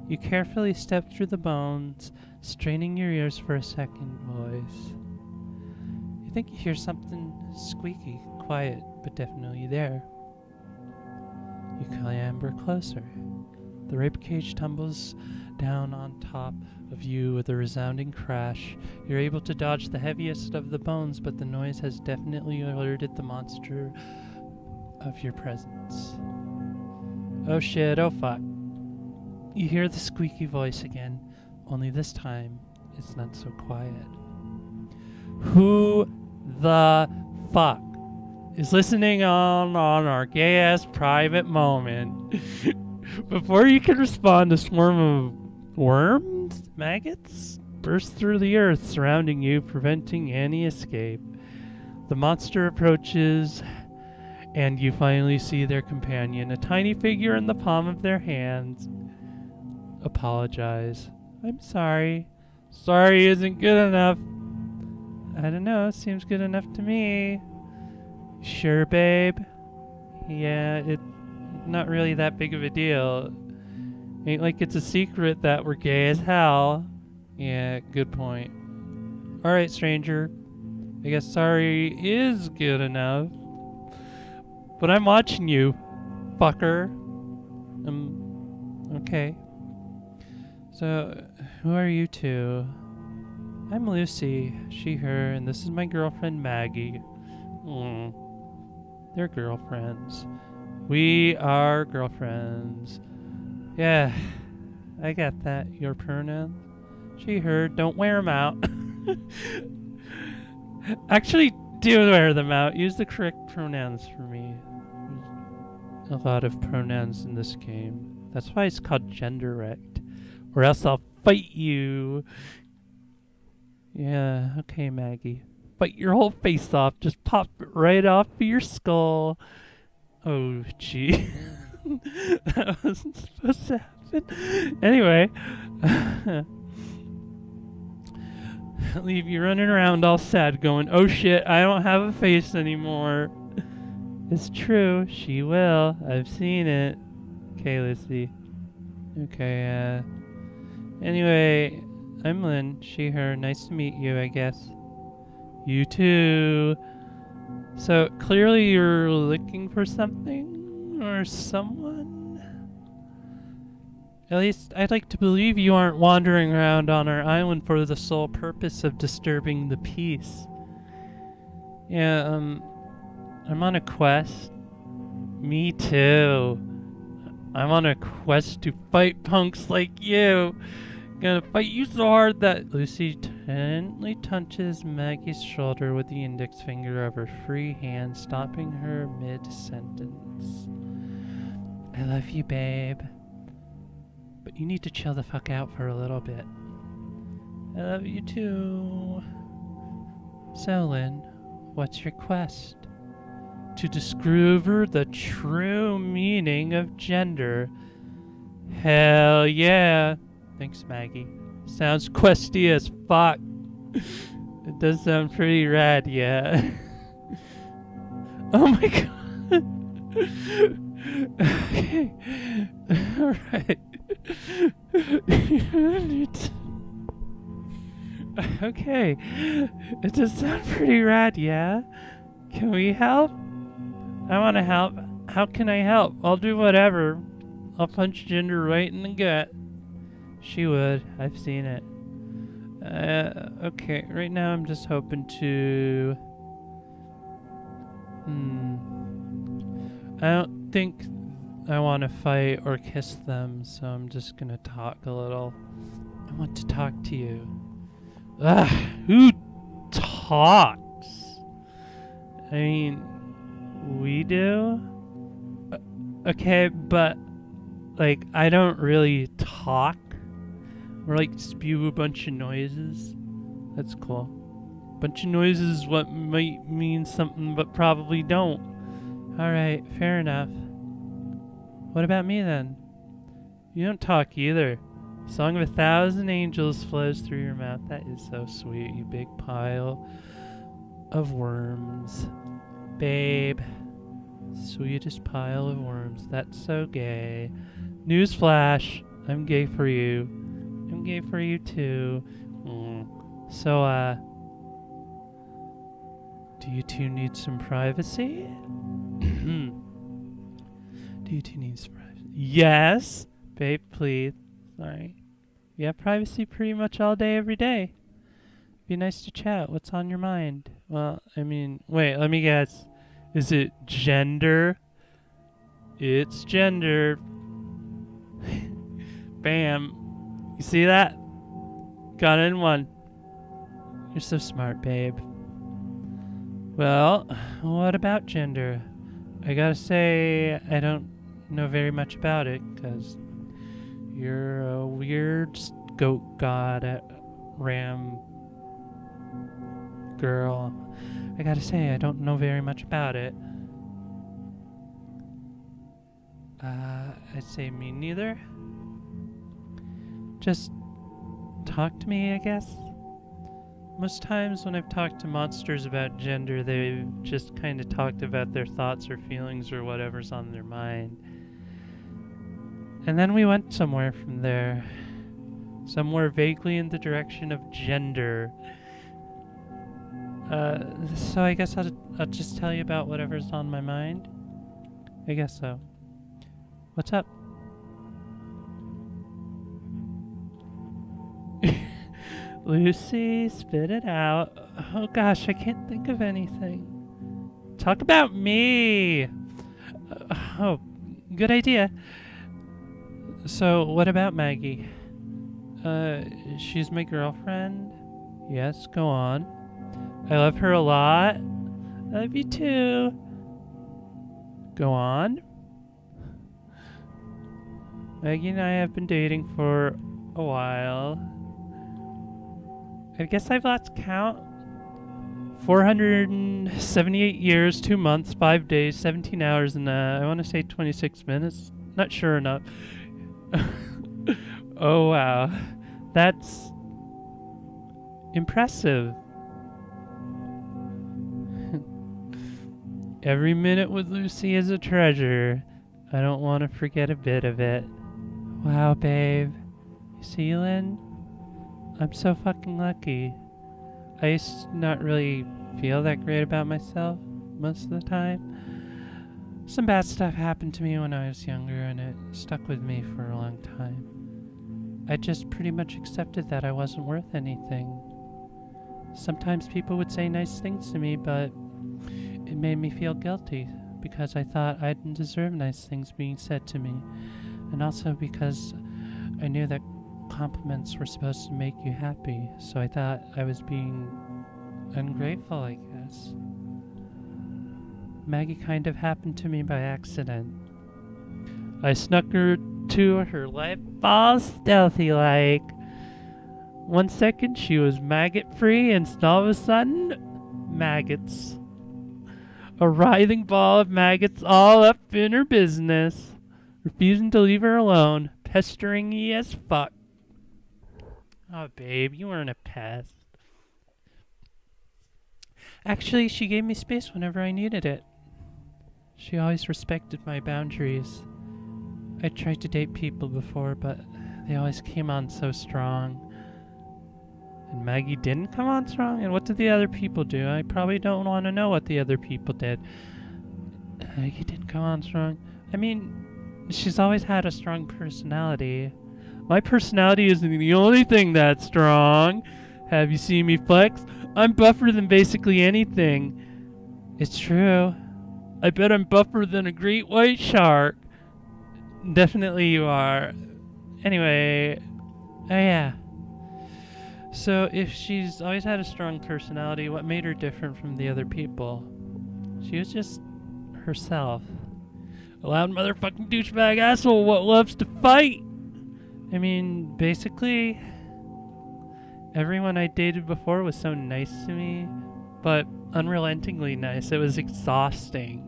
You carefully step through the bones, straining your ears for a second voice. You think you hear something squeaky, quiet, but definitely there. You clamber closer. The rape cage tumbles down on top of you with a resounding crash. You're able to dodge the heaviest of the bones, but the noise has definitely alerted the monster of your presence. Oh shit, oh fuck. You hear the squeaky voice again, only this time it's not so quiet. Who the fuck is listening on our gay-ass private moment? Before you can respond, a swarm of worms, maggots, burst through the earth surrounding you, preventing any escape. The monster approaches, and you finally see their companion, a tiny figure in the palm of their hands. Apologize. I'm sorry. Sorry isn't good enough. I don't know, seems good enough to me. Sure, babe? Yeah, it's not really that big of a deal. Ain't like it's a secret that we're gay as hell. Yeah, good point. Alright, stranger. I guess sorry is good enough. But I'm watching you, fucker. Okay. So, who are you two? I'm Lucy, she, her, and this is my girlfriend Maggie. They're girlfriends. We are girlfriends. Yeah, I got that. Your pronouns? She, her. Don't wear them out. Actually, do wear them out. Use the correct pronouns for me. There's a lot of pronouns in this game. That's why it's called gender-rect. Or else I'll fight you. Yeah, okay, Maggie. Fight your whole face off. Just pop it right off of your skull. Oh, gee. That wasn't supposed to happen. Anyway. Leave you running around all sad going, oh shit, I don't have a face anymore. It's true, she will. I've seen it. Okay, Lucy. Okay, anyway, I'm Lynn, she, her. Nice to meet you, I guess. You too. So, clearly you're looking for something or someone? At least, I'd like to believe you aren't wandering around on our island for the sole purpose of disturbing the peace. Yeah, I'm on a quest. Me too. I'm on a quest to fight punks like you. Gonna fight you so hard that Lucy gently touches Maggie's shoulder with the index finger of her free hand, stopping her mid-sentence. I love you, babe. But you need to chill the fuck out for a little bit. I love you too. So, Lynn, what's your quest? To discover the true meaning of gender. Hell yeah. Thanks, Maggie. Sounds questy as fuck. It does sound pretty rad, yeah. Oh my god. Okay. Alright. Okay. It does sound pretty rad, yeah? Can we help? I want to help. How can I help? I'll do whatever. I'll punch Ginger right in the gut. She would. I've seen it. Okay. Right now I'm just hoping to... I don't think I want to fight or kiss them, so I'm just gonna talk a little. I want to talk to you. Ugh, who talks? I mean, we do? Okay, but, like, I don't really talk. Or, like, spew a bunch of noises. That's cool. Bunch of noises what might mean something, but probably don't. Alright, fair enough. What about me, then? You don't talk either. Song of 1,000 angels flows through your mouth. That is so sweet, you big pile of worms. Babe. Sweetest pile of worms. That's so gay. Newsflash. I'm gay for you. I'm gay for you too. So, do you two need some privacy? Do you two need some privacy? Yes. Babe, please. Sorry. You have privacy pretty much all day, every day. Be nice to chat. What's on your mind? Well, I mean, wait, let me guess. Is it gender? It's gender. Bam. You see that? Got it in one. You're so smart, babe. Well, what about gender? I gotta say, I don't know very much about it, because you're a weird goat god at Ram girl. I gotta say, I don't know very much about it. I'd say me neither. Just talk to me, I guess. Most times when I've talked to monsters about gender, they've just kind of talked about their thoughts or feelings or whatever's on their mind. And then we went somewhere from there. Somewhere vaguely in the direction of gender. So I guess I'll just tell you about whatever's on my mind. I guess so. What's up? Lucy, spit it out. Oh gosh, I can't think of anything. Talk about me! Oh, good idea. So, what about Maggie? She's my girlfriend. Yes, go on. I love her a lot. I love you too. Go on. Maggie and I have been dating for a while. I guess I've lost count. 478 years, 2 months, 5 days, 17 hours, and I want to say 26 minutes. Not sure enough. Oh wow. That's impressive. Every minute with Lucy is a treasure. I don't want to forget a bit of it. Wow, babe. You see, Lynn? I'm so fucking lucky. I used to not really feel that great about myself most of the time. Some bad stuff happened to me when I was younger, and it stuck with me for a long time. I just pretty much accepted that I wasn't worth anything. Sometimes people would say nice things to me, but it made me feel guilty because I thought I didn't deserve nice things being said to me, and also because I knew that compliments were supposed to make you happy, so I thought I was being ungrateful, I guess. Maggie kind of happened to me by accident. I snuck her to her life all stealthy-like. 1 second she was maggot-free, and all of a sudden, maggots. A writhing ball of maggots all up in her business, refusing to leave her alone, pestering me as fuck. Oh, babe, you weren't a pest. Actually, she gave me space whenever I needed it. She always respected my boundaries. I tried to date people before, but they always came on so strong. And Maggie didn't come on strong? And what did the other people do? I probably don't want to know what the other people did. Maggie didn't come on strong. I mean, she's always had a strong personality. My personality isn't the only thing that's strong. Have you seen me flex? I'm buffer than basically anything. It's true. I bet I'm buffer than a great white shark. Definitely you are. Anyway, oh yeah. So if she's always had a strong personality, what made her different from the other people? She was just herself. A loud motherfucking douchebag asshole what loves to fight. I mean, basically, everyone I dated before was so nice to me, but unrelentingly nice. It was exhausting.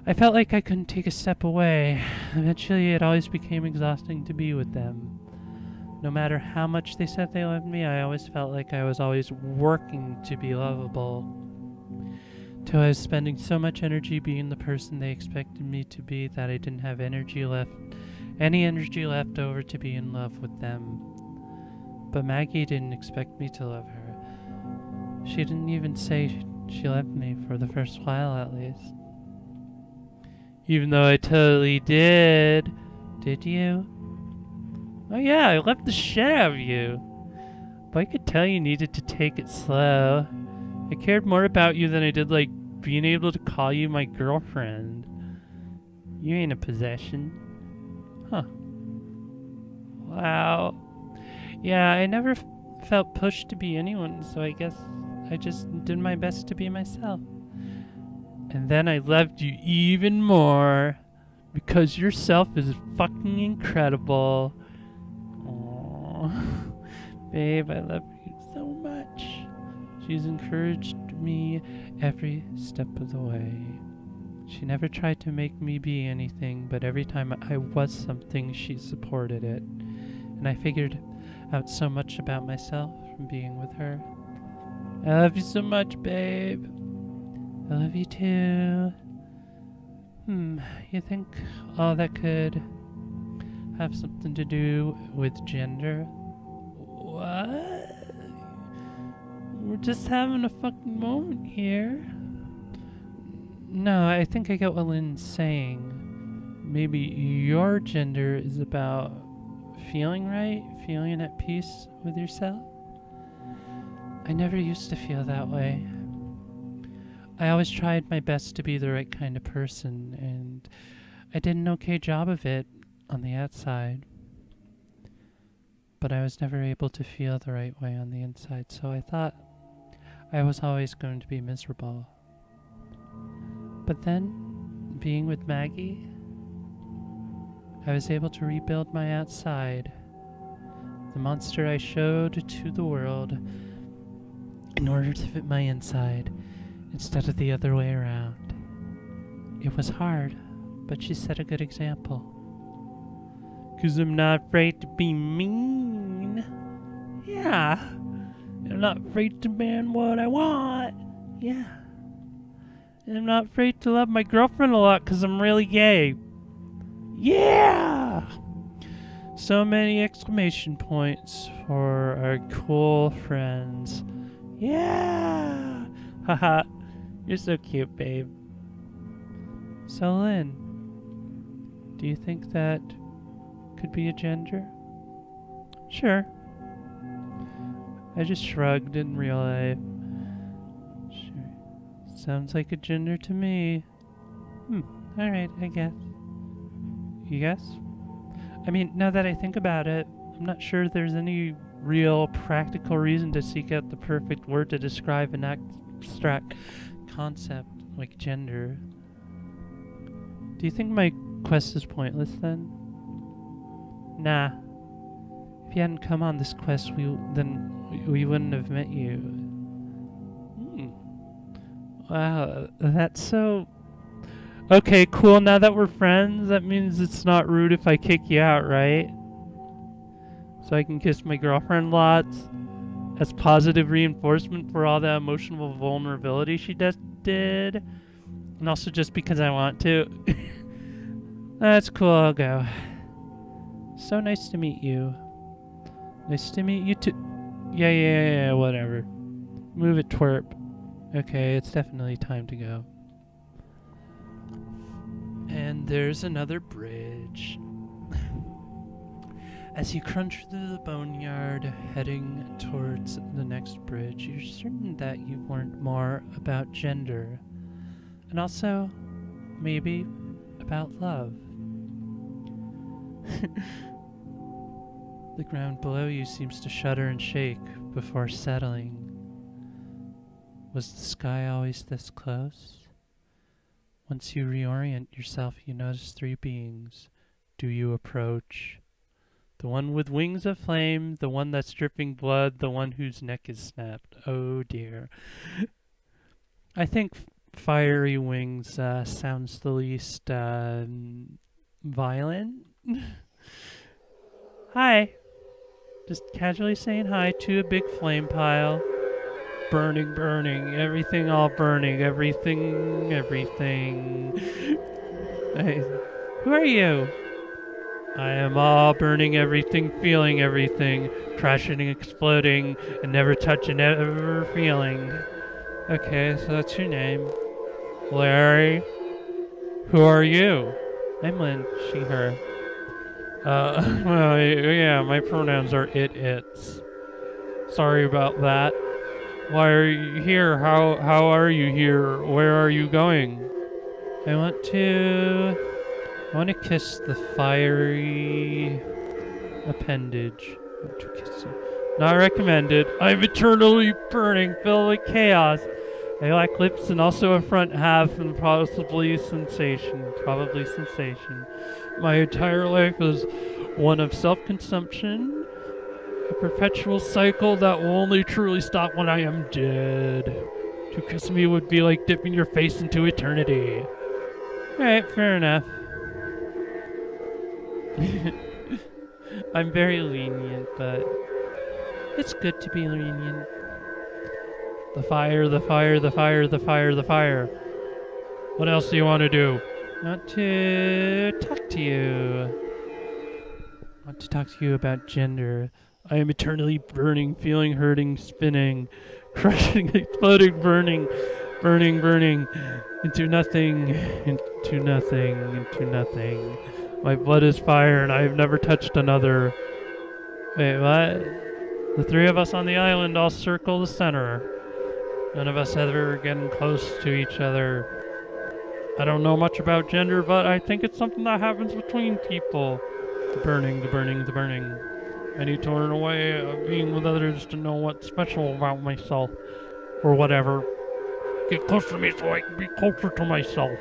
I felt like I couldn't take a step away. Eventually, it always became exhausting to be with them. No matter how much they said they loved me, I always felt like I was always working to be lovable. Till I was spending so much energy being the person they expected me to be that I didn't have any energy left over to be in love with them. But Maggie didn't expect me to love her. She didn't even say she loved me for the first while, at least. Even though I totally did. Did you? Oh yeah, I left the shit out of you. But I could tell you needed to take it slow. I cared more about you than I did, like, being able to call you my girlfriend. You ain't a possession. Huh. Wow. Yeah, I never felt pushed to be anyone, so I guess I just did my best to be myself. And then I loved you even more. Because yourself is fucking incredible. Aww. Babe, I love you so much. She's encouraged me every step of the way. She never tried to make me be anything, but every time I was something, she supported it. And I figured out so much about myself from being with her. I love you so much, babe. I love you too. You think all that could have something to do with gender? What? We're just having a fucking moment here. No, I think I get what Lynn's saying. Maybe your gender is about feeling right, feeling at peace with yourself. I never used to feel that way. I always tried my best to be the right kind of person, and I did an okay job of it on the outside. But I was never able to feel the right way on the inside, so I thought I was always going to be miserable. But then, being with Maggie, I was able to rebuild my outside, the monster I showed to the world, in order to fit my inside, instead of the other way around. It was hard, but she set a good example. 'Cause I'm not afraid to be mean. Yeah. I'm not afraid to demand what I want. Yeah. And I'm not afraid to love my girlfriend a lot 'cause I'm really gay. Yeah! So many exclamation points for our cool friends. Yeah! Haha. You're so cute, babe. So, Lynn, do you think that could be a gender? Sure. I just shrugged in real life. Sure. Sounds like a gender to me. Alright, I guess. You guess? I mean, now that I think about it, I'm not sure there's any real practical reason to seek out the perfect word to describe an abstract concept like gender. Do you think my quest is pointless then? Nah. If you hadn't come on this quest, we wouldn't have met you. Wow, that's so... Okay, cool, now that we're friends, that means it's not rude if I kick you out, right? So I can kiss my girlfriend lots as positive reinforcement for all the emotional vulnerability she just did. And also just because I want to. That's cool, I'll go. So nice to meet you. Nice to meet you too. Yeah, whatever. Move it, twerp. Okay, it's definitely time to go. And there's another bridge. As you crunch through the boneyard, heading towards the next bridge, you're certain that you've learned more about gender. And also, maybe, about love. The ground below you seems to shudder and shake before settling. Was the sky always this close? Once you reorient yourself, you notice three beings. Do you approach? The one with wings of flame, the one that's dripping blood, the one whose neck is snapped. Oh dear. I think fiery wings sounds the least violent. Hi. Just casually saying hi to a big flame pile. Burning, everything all burning, everything. Hey, who are you? I am all burning everything, feeling everything, crashing and exploding, and never touching, ever feeling. Okay, so that's your name. Larry. Who are you? I'm Lynn, she, her. Well, yeah, my pronouns are it's. Sorry about that. Why are you here? How are you here? Where are you going? I want to kiss the fiery appendage. I want to kiss it. Not recommended. I'm eternally burning, filled with chaos. I lack lips and also a front half and possibly sensation. Probably sensation. My entire life is one of self-consumption. A perpetual cycle that will only truly stop when I am dead. To kiss me would be like dipping your face into eternity. Alright, fair enough. I'm very lenient, but it's good to be lenient. The fire, the fire, the fire, the fire, the fire. What else do you want to do? I want to talk to you. I want to talk to you about gender. I am eternally burning, feeling, hurting, spinning, crushing, exploding, burning, burning, burning, into nothing, into nothing, into nothing. My blood is fire and I have never touched another. Wait, what? The three of us on the island all circle the center. None of us ever getting close to each other. I don't know much about gender, but I think it's something that happens between people. The burning, the burning, the burning. I need to learn a way of being with others to know what's special about myself. Or whatever. Get close to me so I can be closer to myself.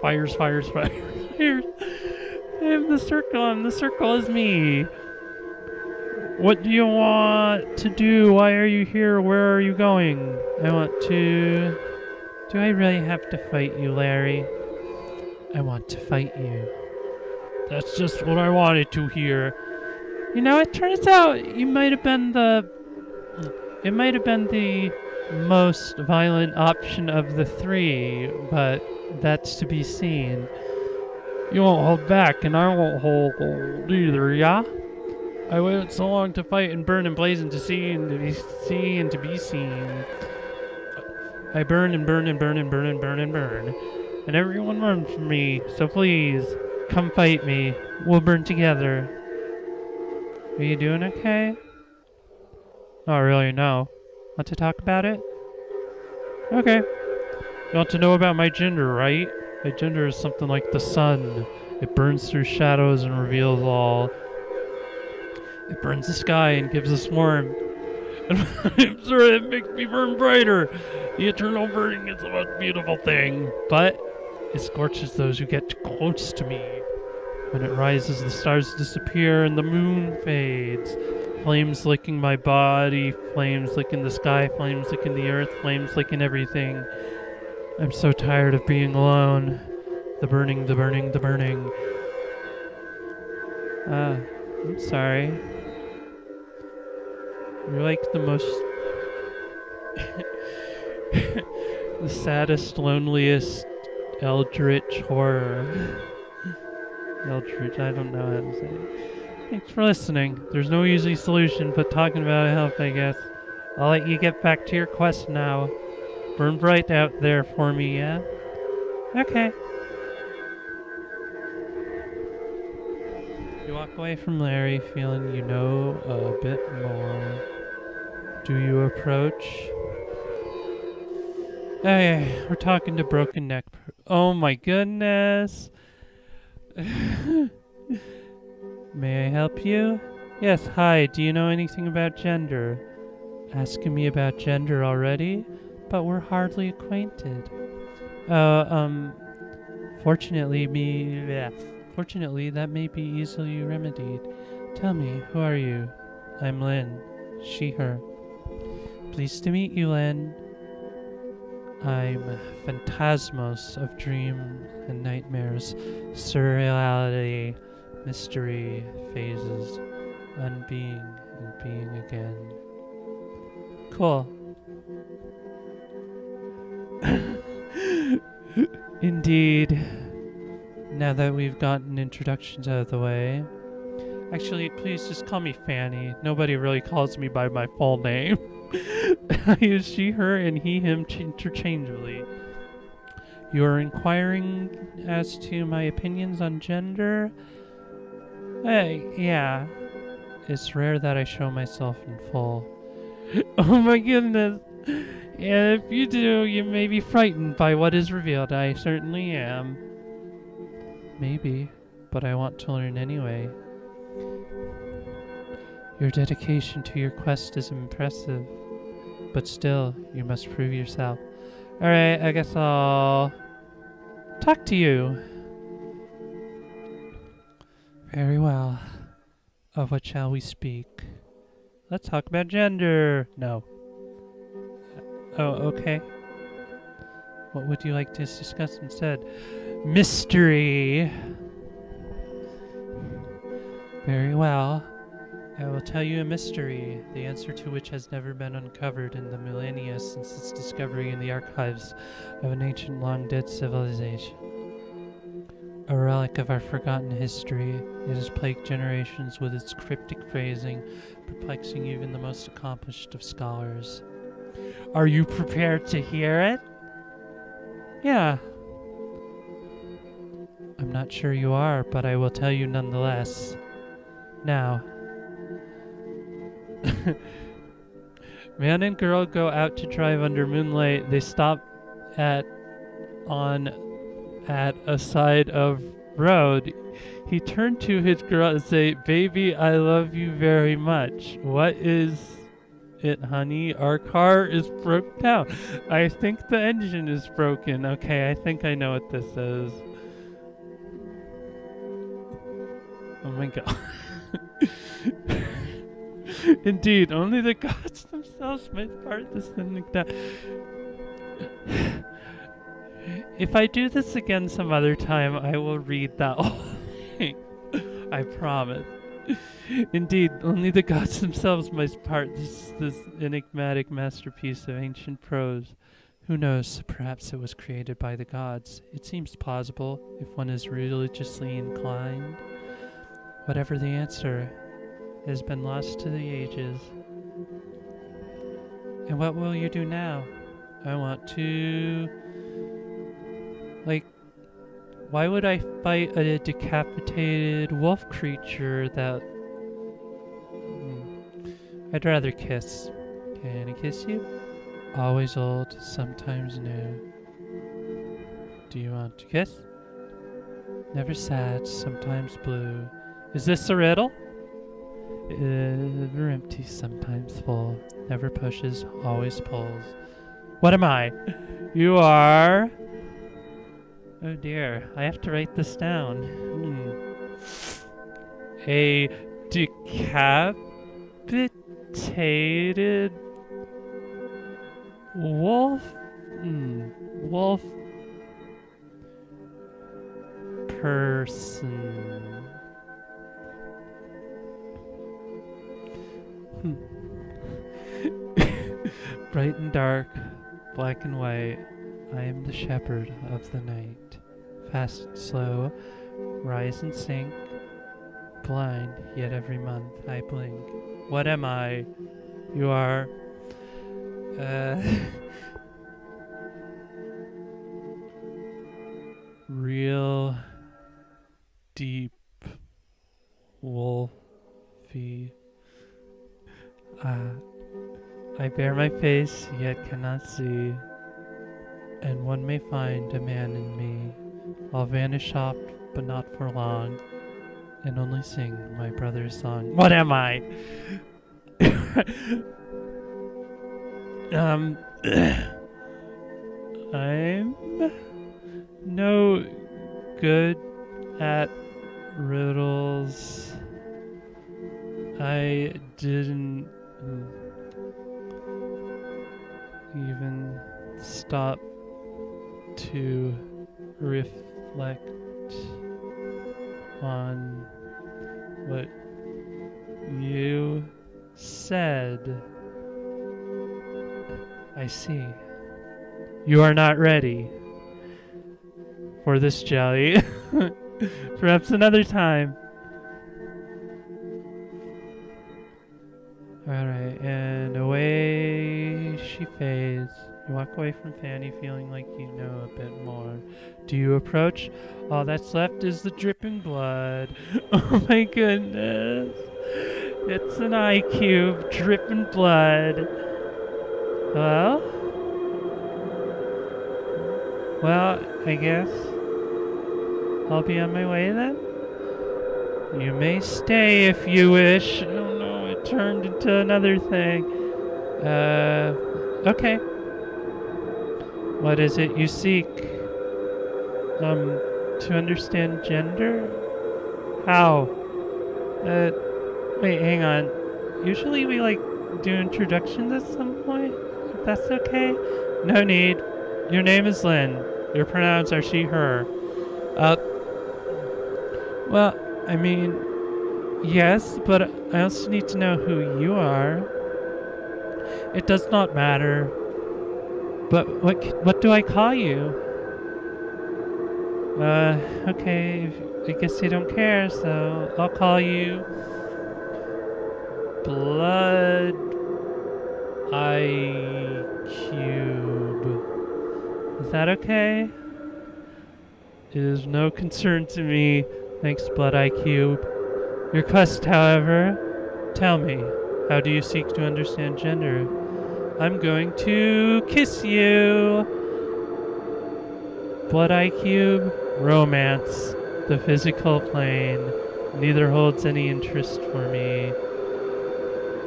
Fires, fires, fires. I have the circle, and the circle is me. What do you want to do? Why are you here? Where are you going? I want to... Do I really have to fight you, Larry? I want to fight you. That's just what I wanted to hear. You know, it turns out you might have been the... It might have been the most violent option of the three, but that's to be seen. You won't hold back, and I won't hold either, yeah? I waited so long to fight and burn and blaze and to see and to be seen and to be seen. I burn and burn and burn and burn and burn and burn. And everyone runs from me, so please, come fight me. We'll burn together. Are you doing okay? Not really, no. Want to talk about it? Okay. You want to know about my gender, right? My gender is something like the sun. It burns through shadows and reveals all. It burns the sky and gives us warmth. And I'm sure it makes me burn brighter. The eternal burning is the most beautiful thing. But it scorches those who get too close to me. When it rises, the stars disappear and the moon fades. Flames licking my body, flames licking the sky, flames licking the earth, flames licking everything. I'm so tired of being alone. The burning, the burning, the burning. I'm sorry. You're like the most... the saddest, loneliest, eldritch horror. Eldritch, I don't know how to say it. Thanks for listening. There's no easy solution, but talking about it helps, I guess. I'll let you get back to your quest now. Burn bright out there for me, yeah? Okay. You walk away from Larry feeling you know a bit more. Do you approach? Hey, we're talking to Broken Neck. Oh my goodness. May I help you? Yes, hi. Do you know anything about gender? Asking me about gender already? But we're hardly acquainted. Fortunately, Fortunately, that may be easily remedied. Tell me, who are you? I'm Lynn. She, her. Pleased to meet you, Lynn. I'm Phantasmos of dreams and nightmares, surreality, mystery, phases, unbeing and being again. Cool. Indeed. Now that we've gotten introductions out of the way. Actually, please just call me Fanny. Nobody really calls me by my full name. I use she, her, and he, him interchangeably. You are inquiring as to my opinions on gender? Yeah. It's rare that I show myself in full. Oh my goodness. And if you do, you may be frightened by what is revealed. I certainly am. Maybe, but I want to learn anyway. Your dedication to your quest is impressive, but still, you must prove yourself. Alright, I guess I'll talk to you. Very well. Of what shall we speak? Let's talk about gender. No. Oh, okay. What would you like to discuss instead? Mystery. Very well. I will tell you a mystery, the answer to which has never been uncovered in the millennia since its discovery in the archives of an ancient long-dead civilization. A relic of our forgotten history, it has plagued generations with its cryptic phrasing, perplexing even the most accomplished of scholars. Are you prepared to hear it? Yeah. I'm not sure you are, but I will tell you nonetheless. Now. Man and girl go out to drive under moonlight. They stop at a side of road. He turned to his girl and say, "Baby, I love you very much." What is it, honey? Our car is broke down. I think the engine is broken. Okay, I think I know what this is. Oh my god. Indeed, only the gods themselves might part this thing like that. If I do this again some other time, I will read that whole thing. I promise. Indeed, only the gods themselves might part this enigmatic masterpiece of ancient prose. Who knows, perhaps it was created by the gods. It seems plausible, if one is religiously inclined. Whatever the answer, it has been lost to the ages. And what will you do now? I want to... why would I fight a decapitated wolf creature that... I'd rather kiss. Can I kiss you? Always old, sometimes new. Do you want to kiss? Never sad, sometimes blue. Is this a riddle? Ever empty, sometimes full. Never pushes, always pulls. What am I? You are... Oh dear, I have to write this down. A decapitated wolf? Wolf person. Bright and dark, black and white, I am the shepherd of the night. Fast and slow, rise and sink, blind, yet every month I blink. What am I? You are... real deep wolfy. I bear my face, yet cannot see, and one may find a man in me. I'll vanish oft, but not for long, and only sing my brother's song. What am I? I'm no good at riddles. I didn't even stop to reflect on what you said. I see. You are not ready for this jelly. Perhaps another time. Alright, and away she fades. You walk away from Fanny feeling like you know a bit more. Do you approach? All that's left is the dripping blood. Oh my goodness. It's an eye cube, dripping blood. Well? Well, I guess I'll be on my way then? You may stay if you wish. Oh no, it turned into another thing. Okay. What is it you seek? To understand gender? How? Wait, hang on. Usually we, like, do introductions at some point, if that's okay? No need. Your name is Lynn. Your pronouns are she, her. Well, I mean, yes, but I also need to know who you are. It does not matter. But what do I call you? Okay, I guess you don't care, so I'll call you Blood Eye Cube. Is that okay? It is no concern to me. Thanks, Blood Eye Cube. Your quest, however, tell me, how do you seek to understand gender? I'm going to kiss you. Blood Eye Cube, romance, the physical plane, neither holds any interest for me.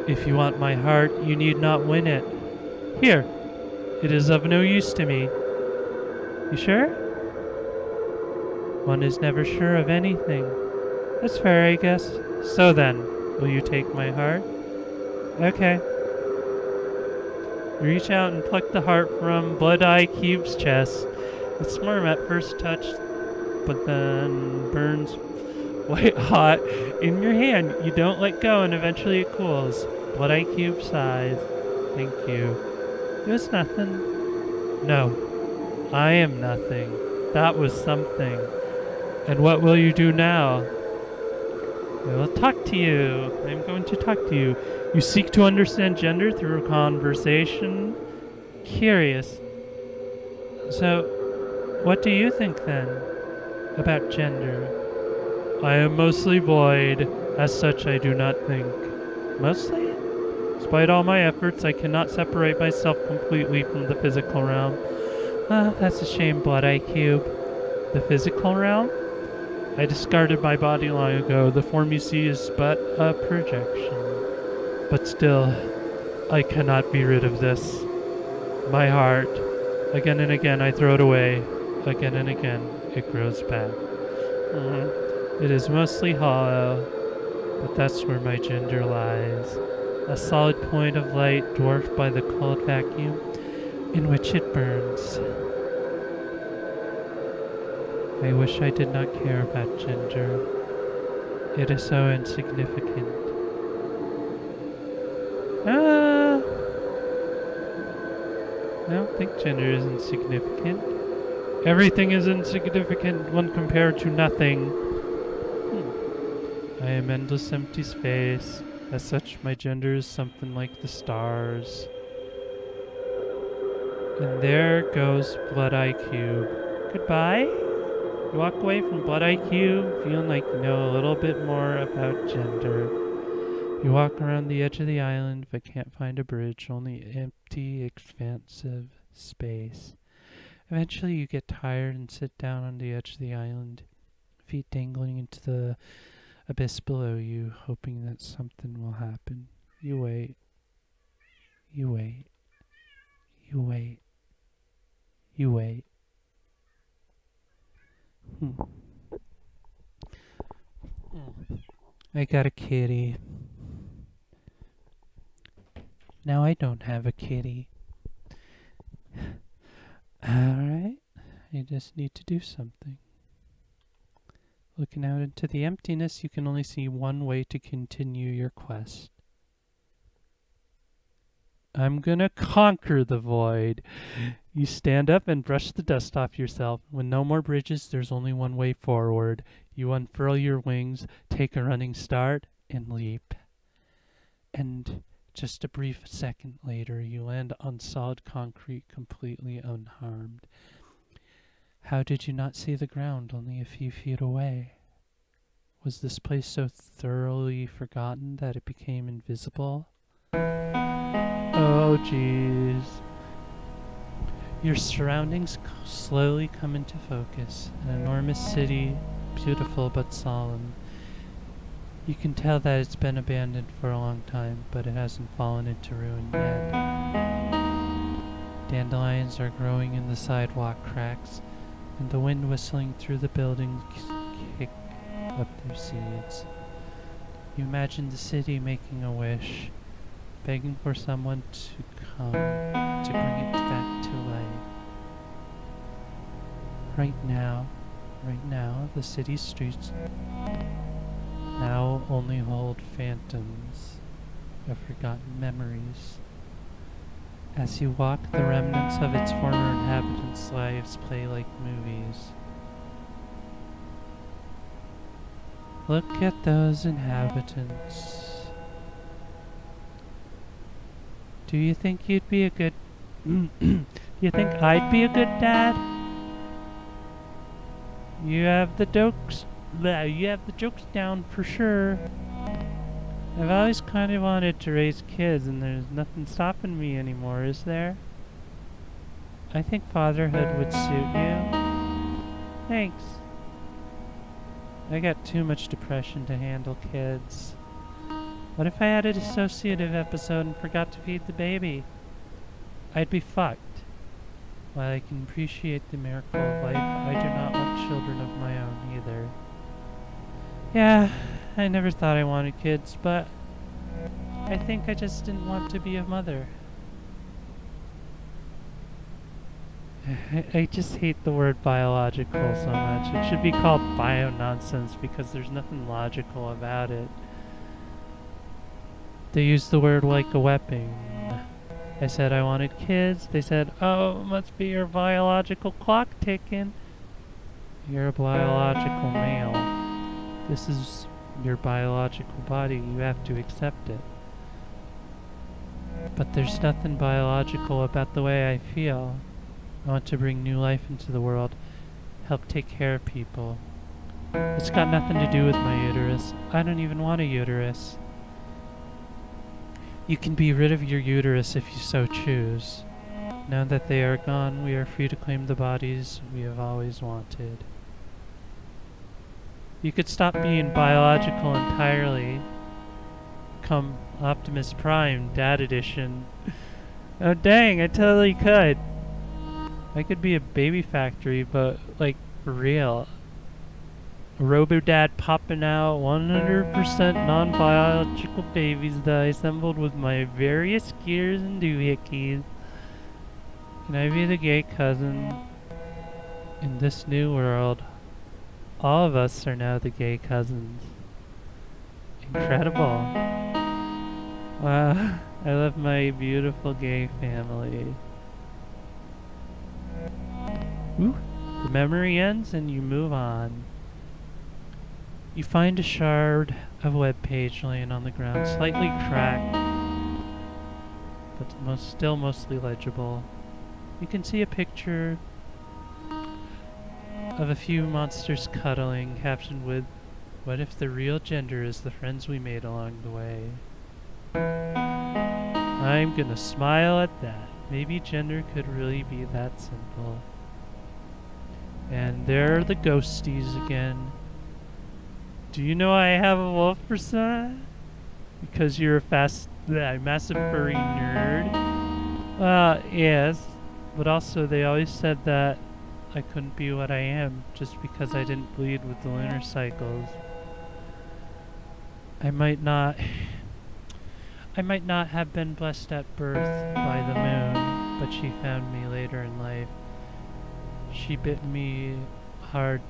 If you want my heart, you need not win it. Here, it is of no use to me. You sure? One is never sure of anything. That's fair, I guess. So then, will you take my heart? Okay. Reach out and pluck the heart from Blood Eye Cube's chest. It's warm at first touch, but then burns white hot in your hand. You don't let go and eventually it cools. Blood Eye Cube sighs. Thank you. It was nothing. No, I am nothing. That was something. And what will you do now? I will talk to you. I'm going to talk to you. You seek to understand gender through conversation? Curious. So, what do you think then about gender? I am mostly void. As such, I do not think. Mostly? Despite all my efforts, I cannot separate myself completely from the physical realm. Ah, that's a shame, Blood Eye Cube. The physical realm? I discarded my body long ago. The form you see is but a projection. But still, I cannot be rid of this. My heart. Again and again I throw it away. Again and again it grows back. It is mostly hollow, but that's where my gender lies. A solid point of light dwarfed by the cold vacuum in which it burns. I wish I did not care about gender. It is so insignificant. I don't think gender is insignificant. Everything is insignificant when compared to nothing. I am endless empty space. As such, my gender is something like the stars. And there goes Blood Eye Cube. Goodbye? You walk away from Blood Eye Cube feeling like you know a little bit more about gender. You walk around the edge of the island but can't find a bridge, only empty, expansive space. Eventually you get tired and sit down on the edge of the island, feet dangling into the abyss below you, hoping that something will happen. You wait. You wait. You wait. You wait. I got a kitty. Now I don't have a kitty. Alright, I just need to do something. Looking out into the emptiness, you can only see one way to continue your quest. I'm gonna conquer the void. You stand up and brush the dust off yourself. When no more bridges, there's only one way forward. You unfurl your wings, take a running start, and leap. And Just a brief second later, you land on solid concrete, completely unharmed. How did you not see the ground only a few feet away? Was this place so thoroughly forgotten that it became invisible? Oh, jeez. Your surroundings slowly come into focus. An enormous city, beautiful but solemn. You can tell that it's been abandoned for a long time, but it hasn't fallen into ruin yet. Dandelions are growing in the sidewalk cracks, and the wind whistling through the buildings kick up their seeds. You imagine the city making a wish, begging for someone to come to bring it back to life. Right now, the city's streets now only hold phantoms of forgotten memories. As you walk, the remnants of its former inhabitants' lives play like movies. Look at those inhabitants. Do you think you'd be a good... Do you think I'd be a good dad? You have the jokes down for sure. I've always kind of wanted to raise kids, and there's nothing stopping me anymore, is there? I think fatherhood would suit you. Thanks. I got too much depression to handle kids. What if I had a dissociative episode and forgot to feed the baby? I'd be fucked. While I can appreciate the miracle of life, I do not want children of my own either. Yeah, I never thought I wanted kids, but I think I just didn't want to be a mother. I just hate the word biological so much. It should be called bio-nonsense because there's nothing logical about it. They use the word like a weapon. I said I wanted kids. They said, oh, it must be your biological clock ticking. You're a biological male. This is your biological body. You have to accept it. But there's nothing biological about the way I feel. I want to bring new life into the world, help take care of people. It's got nothing to do with my uterus. I don't even want a uterus. You can be rid of your uterus if you so choose. Now that they are gone, we are free to claim the bodies we have always wanted. You could stop being biological entirely. Become Optimus Prime, Dad Edition. Oh dang, I totally could. I could be a baby factory, but like for real. A robo-dad popping out 100% non-biological babies that I assembled with my various gears and doohickeys. Can I be the gay cousin? In this new world, all of us are now the gay cousins. Incredible. Wow, I love my beautiful gay family. Ooh, the memory ends and you move on. You find a shard of web page laying on the ground, slightly cracked, but still mostly legible. You can see a picture of a few monsters cuddling, captioned with, "What if the real gender is the friends we made along the way?" I'm gonna smile at that. Maybe gender could really be that simple. And there are the ghosties again. Do you know I have a wolf persona? Because you're a massive furry nerd? Yes. But also they always said that I couldn't be what I am just because I didn't bleed with the lunar cycles. I might not have been blessed at birth by the moon, but she found me later in life. She bit me hard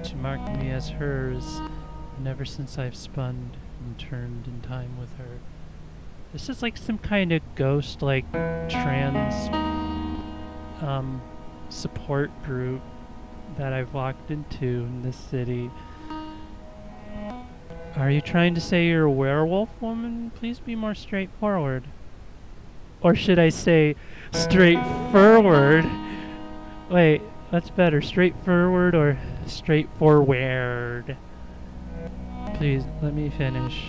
to mark me as hers, and ever since I've spun and turned in time with her. This is like some kind of ghost, like, trans support group that I've walked into in this city. Are you trying to say you're a werewolf woman? Please be more straightforward. Or should I say straightforward? Wait, what's better, straightforward or straightforward? Please, let me finish.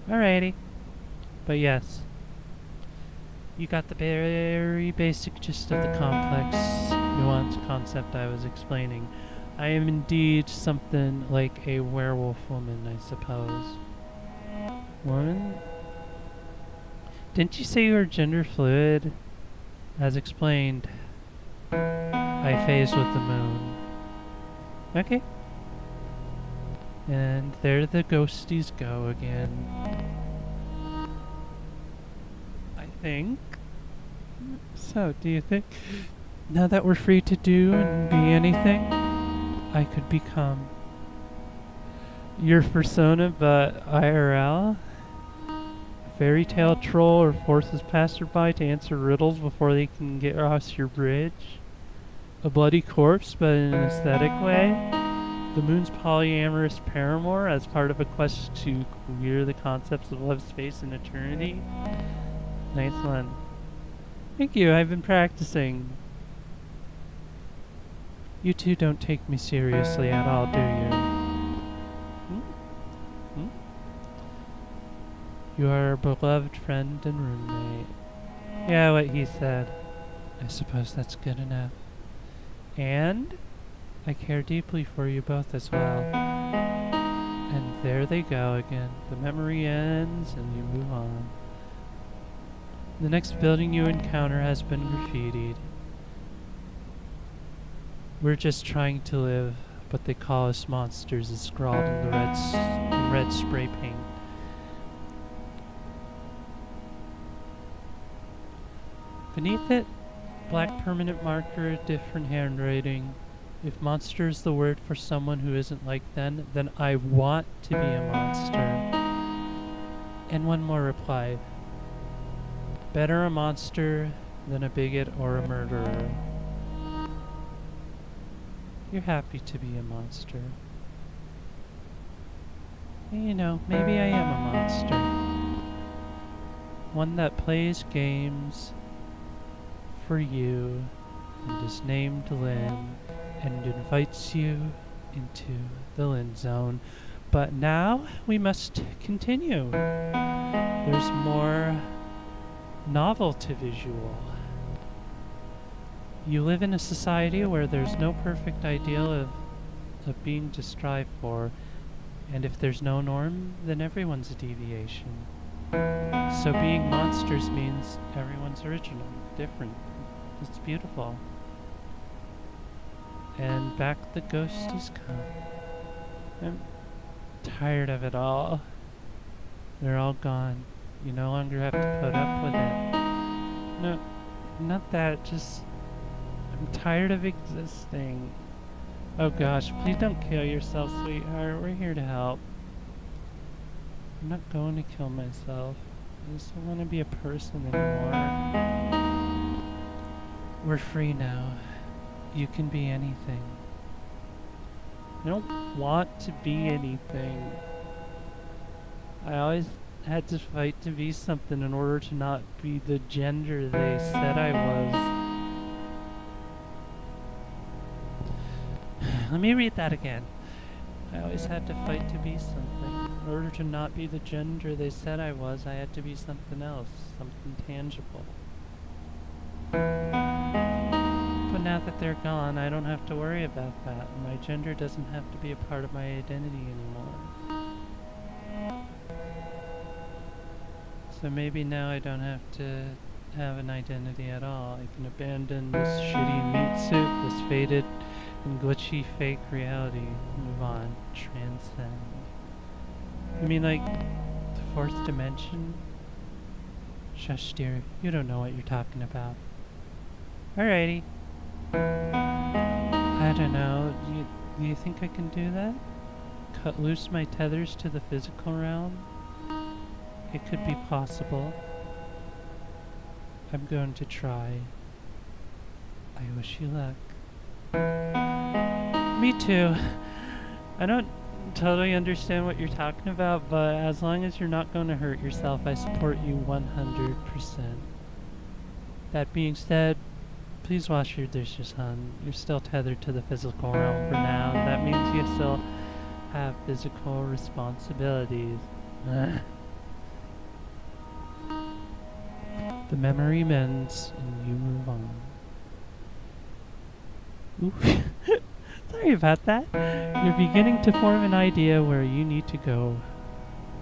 Alrighty. But yes. You got the very basic gist of the complex, nuanced concept I was explaining. I am indeed something like a werewolf woman, I suppose. Woman? Didn't you say you were gender fluid? As explained, I phase with the moon. Okay. And there the ghosties go again. I think. So, do you think, now that we're free to do and be anything, I could become your persona but IRL? Fairy tale troll or forces passerby to answer riddles before they can get across your bridge? A bloody corpse but in an aesthetic way? The moon's polyamorous paramour as part of a quest to queer the concepts of love, space, and eternity? Nice one. Thank you, I've been practicing. You two don't take me seriously at all, do you? You are a beloved friend and roommate. Yeah, what he said. I suppose that's good enough. And I care deeply for you both as well. And there they go again. The memory ends and you move on. The next building you encounter has been graffitied. We're just trying to live, but they call us monsters is scrawled in the red spray paint. Beneath it, black permanent marker, different handwriting. If monster is the word for someone who isn't like them, then I want to be a monster. And one more reply. Better a monster than a bigot or a murderer. You're happy to be a monster. You know, maybe I am a monster. One that plays games for you and is named Lynn and invites you into the Lynn Zone. But now we must continue. There's more novel to visual. You live in a society where there's no perfect ideal of being to strive for, and if there's no norm, then everyone's a deviation. So being monsters means everyone's original, different. It's beautiful. And back the ghosties come. I'm tired of it all. They're all gone. You no longer have to put up with it. No, not that, just I'm tired of existing. Oh gosh, please don't kill yourself, sweetheart. We're here to help. I'm not going to kill myself. I just don't want to be a person anymore. We're free now. You can be anything. I don't want to be anything. I always had to fight to be something in order to not be the gender they said I was. Let me read that again. I always had to fight to be something. In order to not be the gender they said I was, I had to be something else, something tangible. But now that they're gone, I don't have to worry about that. My gender doesn't have to be a part of my identity anymore. So maybe now I don't have to have an identity at all. I can abandon this shitty meat suit, this faded and glitchy fake reality. Move on. Transcend. You mean like the fourth dimension? Shush, dear. You don't know what you're talking about. Alrighty. I don't know. Do you think I can do that? Cut loose my tethers to the physical realm? It could be possible. I'm going to try. I wish you luck. Me too. I don't totally understand what you're talking about, but as long as you're not going to hurt yourself, I support you 100%. That being said, please wash your dishes, hon. You're still tethered to the physical realm for now. That means you still have physical responsibilities. The memory mends and you move on. Ooh. Sorry about that. You're beginning to form an idea where you need to go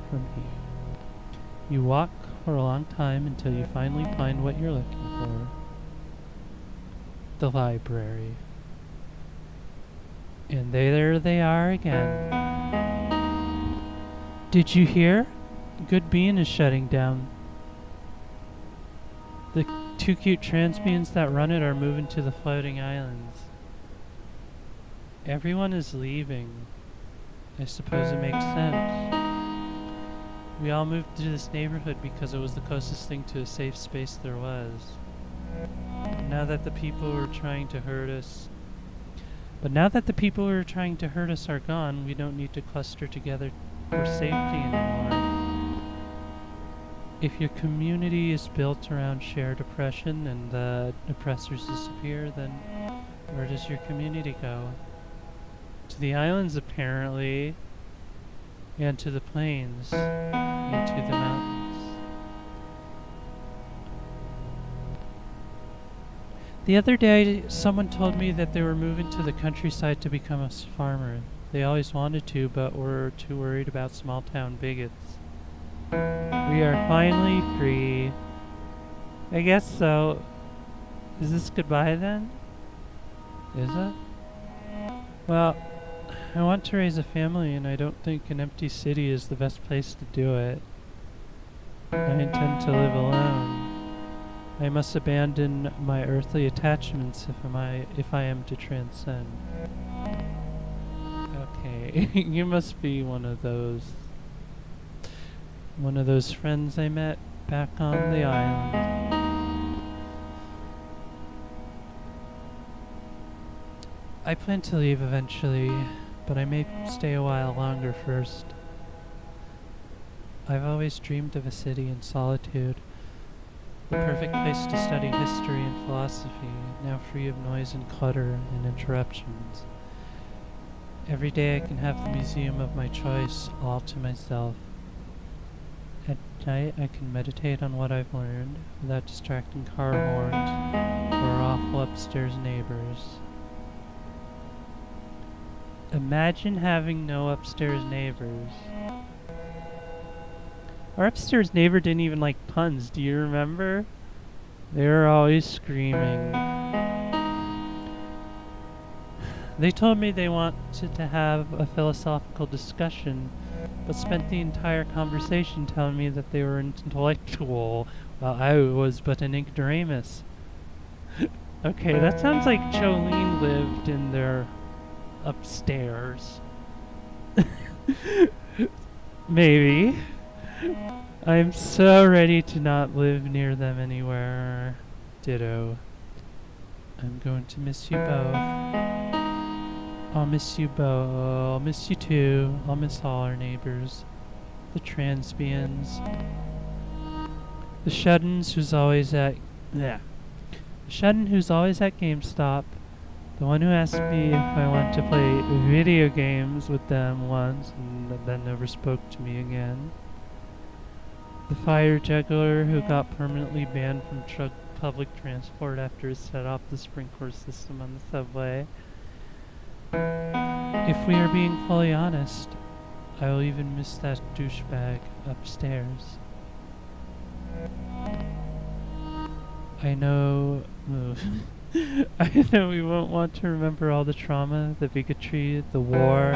from here. You walk for a long time until you finally find what you're looking for. The library. And there they are again. Did you hear? Good Bean is shutting down. The two cute trans beans that run it are moving to the floating islands. Everyone is leaving. I suppose it makes sense. We all moved to this neighborhood because it was the closest thing to a safe space there was. Now that the people who were trying to hurt us are gone, we don't need to cluster together for safety anymore. If your community is built around shared oppression and the oppressors disappear, then where does your community go? To the islands, apparently, and to the plains, and to the mountains. The other day, someone told me that they were moving to the countryside to become a farmer. They always wanted to, but were too worried about small-town bigots. We are finally free. I guess so. Is this goodbye then? Is it? Well, I want to raise a family and I don't think an empty city is the best place to do it. I intend to live alone. I must abandon my earthly attachments if I am to transcend. Okay, you must be one of those friends I met back on the island. I plan to leave eventually, but I may stay a while longer first. I've always dreamed of a city in solitude, the perfect place to study history and philosophy, now free of noise and clutter and interruptions. Every day I can have the museum of my choice all to myself. At night I can meditate on what I've learned without distracting car horns or awful upstairs neighbors. Imagine having no upstairs neighbors. Our upstairs neighbor didn't even like puns, do you remember? They were always screaming. They told me they wanted to have a philosophical discussion, but spent the entire conversation telling me that they were intellectual, while I was but an ignoramus. Okay, that sounds like Jolene lived in their upstairs. Maybe. I'm so ready to not live near them anywhere. Ditto. I'm going to miss you both. I'll miss you both. I'll miss you too. I'll miss all our neighbors. The transbians. The shut-ins who's always at... The shut-in who's always at GameStop. The one who asked me if I want to play video games with them once and then never spoke to me again. The fire juggler who got permanently banned from public transport after he set off the sprinkler system on the subway. If we are being fully honest, I will even miss that douchebag upstairs. I know... I know we won't want to remember all the trauma, the bigotry, the war.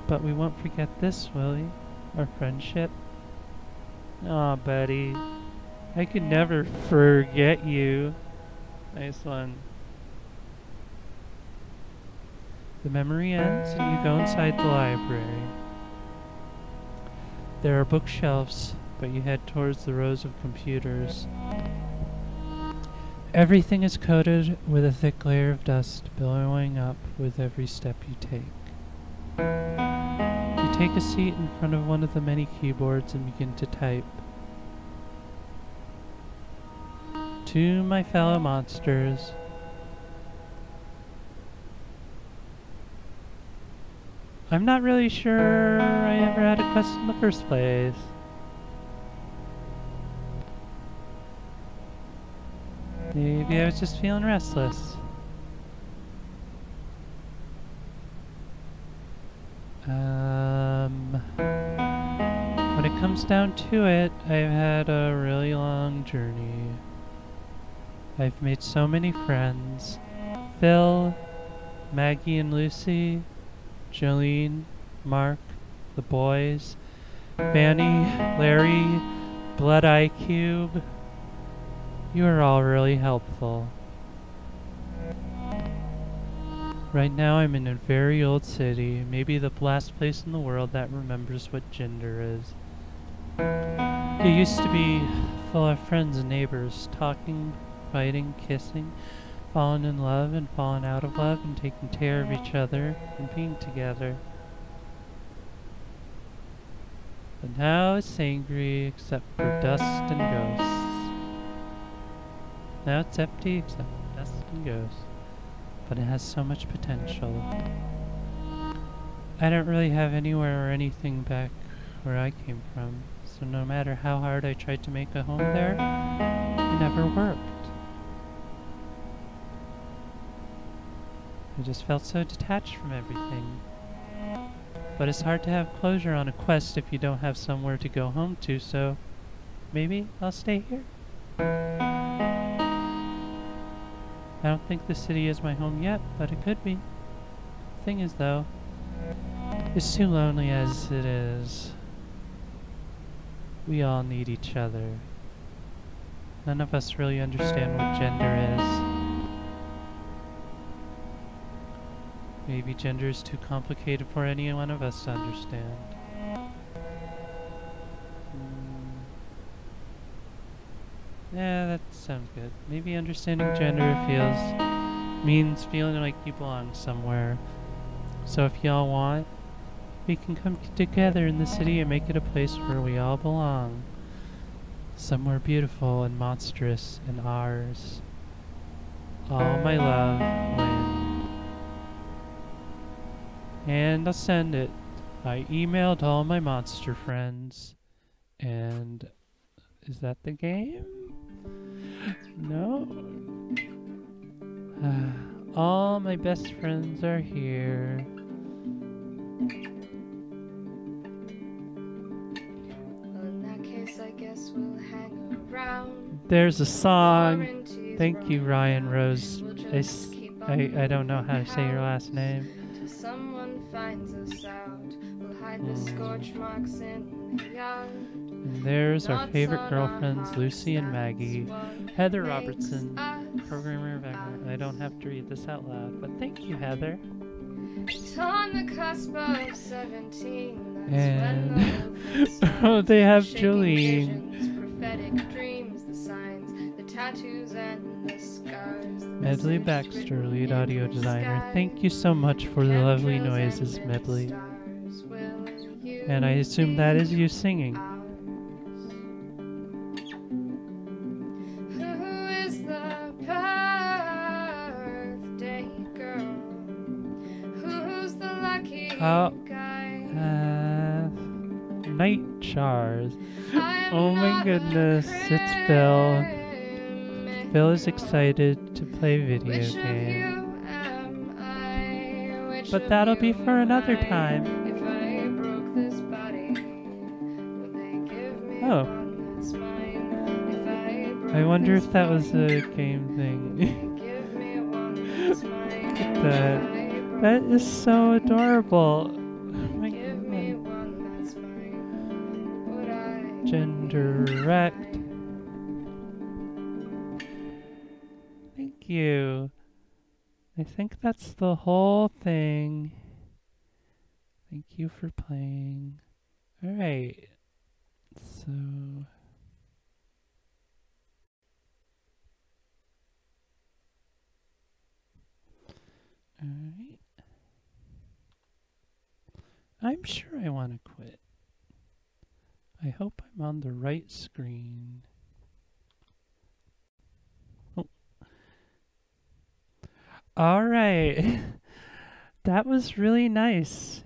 But we won't forget this, will we? Our friendship. Aw, buddy. I could never forget you. Nice one. The memory ends and you go inside the library. There are bookshelves, but you head towards the rows of computers. Everything is coated with a thick layer of dust, billowing up with every step you take. You take a seat in front of one of the many keyboards and begin to type. To my fellow monsters. I'm not really sure I ever had a quest in the first place. Maybe I was just feeling restless. When it comes down to it, I've had a really long journey. I've made so many friends. Phil, Maggie and Lucy, Jolene, Mark, the boys, Fanny, Larry, Blood Eye Cube. You are all really helpful. Right now I'm in a very old city, maybe the last place in the world that remembers what gender is. It used to be full of friends and neighbors, talking, fighting, kissing, falling in love and falling out of love and taking care of each other and being together. But now it's angry except for dust and ghosts. Now it's empty except for dust and ghosts. But it has so much potential. I don't really have anywhere or anything back where I came from, so no matter how hard I tried to make a home there, it never worked. I just felt so detached from everything. But it's hard to have closure on a quest if you don't have somewhere to go home to, so maybe I'll stay here. I don't think the city is my home yet, but it could be. The thing is, though, it's too lonely as it is. We all need each other. None of us really understand what gender is. Maybe gender is too complicated for any one of us to understand. Yeah, that sounds good. Maybe understanding gender means feeling like you belong somewhere. So if y'all want, we can come together in the city and make it a place where we all belong. Somewhere beautiful and monstrous and ours. All my love, Lynn. And I'll send it. I emailed all my monster friends. And is that the game? No? All my best friends are here. Well, in that case, I guess we'll hang around. There's a song. Thank you, Ryan Rose. I don't know how to say your last name. Till someone finds us out. We'll hide the scorch marks in the yard. And there's our favorite girlfriends, Lucy and Maggie. Heather Robertson, programmer of Ever. I don't have to read this out loud, but thank you, Heather. It's on the cusp of 17. And oh, they have Jolene. Prophetic dreams, the signs, the tattoos, and the scars. Medley Baxter, lead audio designer. Thank you so much for the lovely noises, Medley. And I assume that is you singing. Night Chars. Oh my goodness, it's Phil. Phil is excited to play video game. But that'll be for another time. Oh. I wonder if that was a game thing. That is so adorable. Gender wrecked. Thank you. I think that's the whole thing. Thank you for playing. Alright. So... Alright. I'm sure I want to quit. I hope I'm on the right screen. Oh. All right. That was really nice.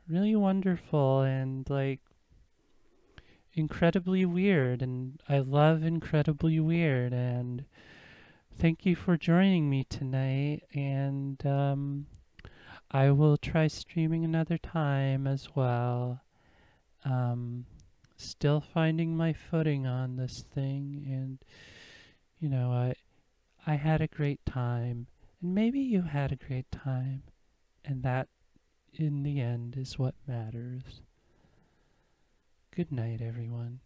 Really wonderful and like incredibly weird. And I love incredibly weird. And thank you for joining me tonight. And I will try streaming another time as well. Um, Still finding my footing on this thing. And, you know, I had a great time. And maybe you had a great time. And that, in the end, is what matters. Good night, everyone.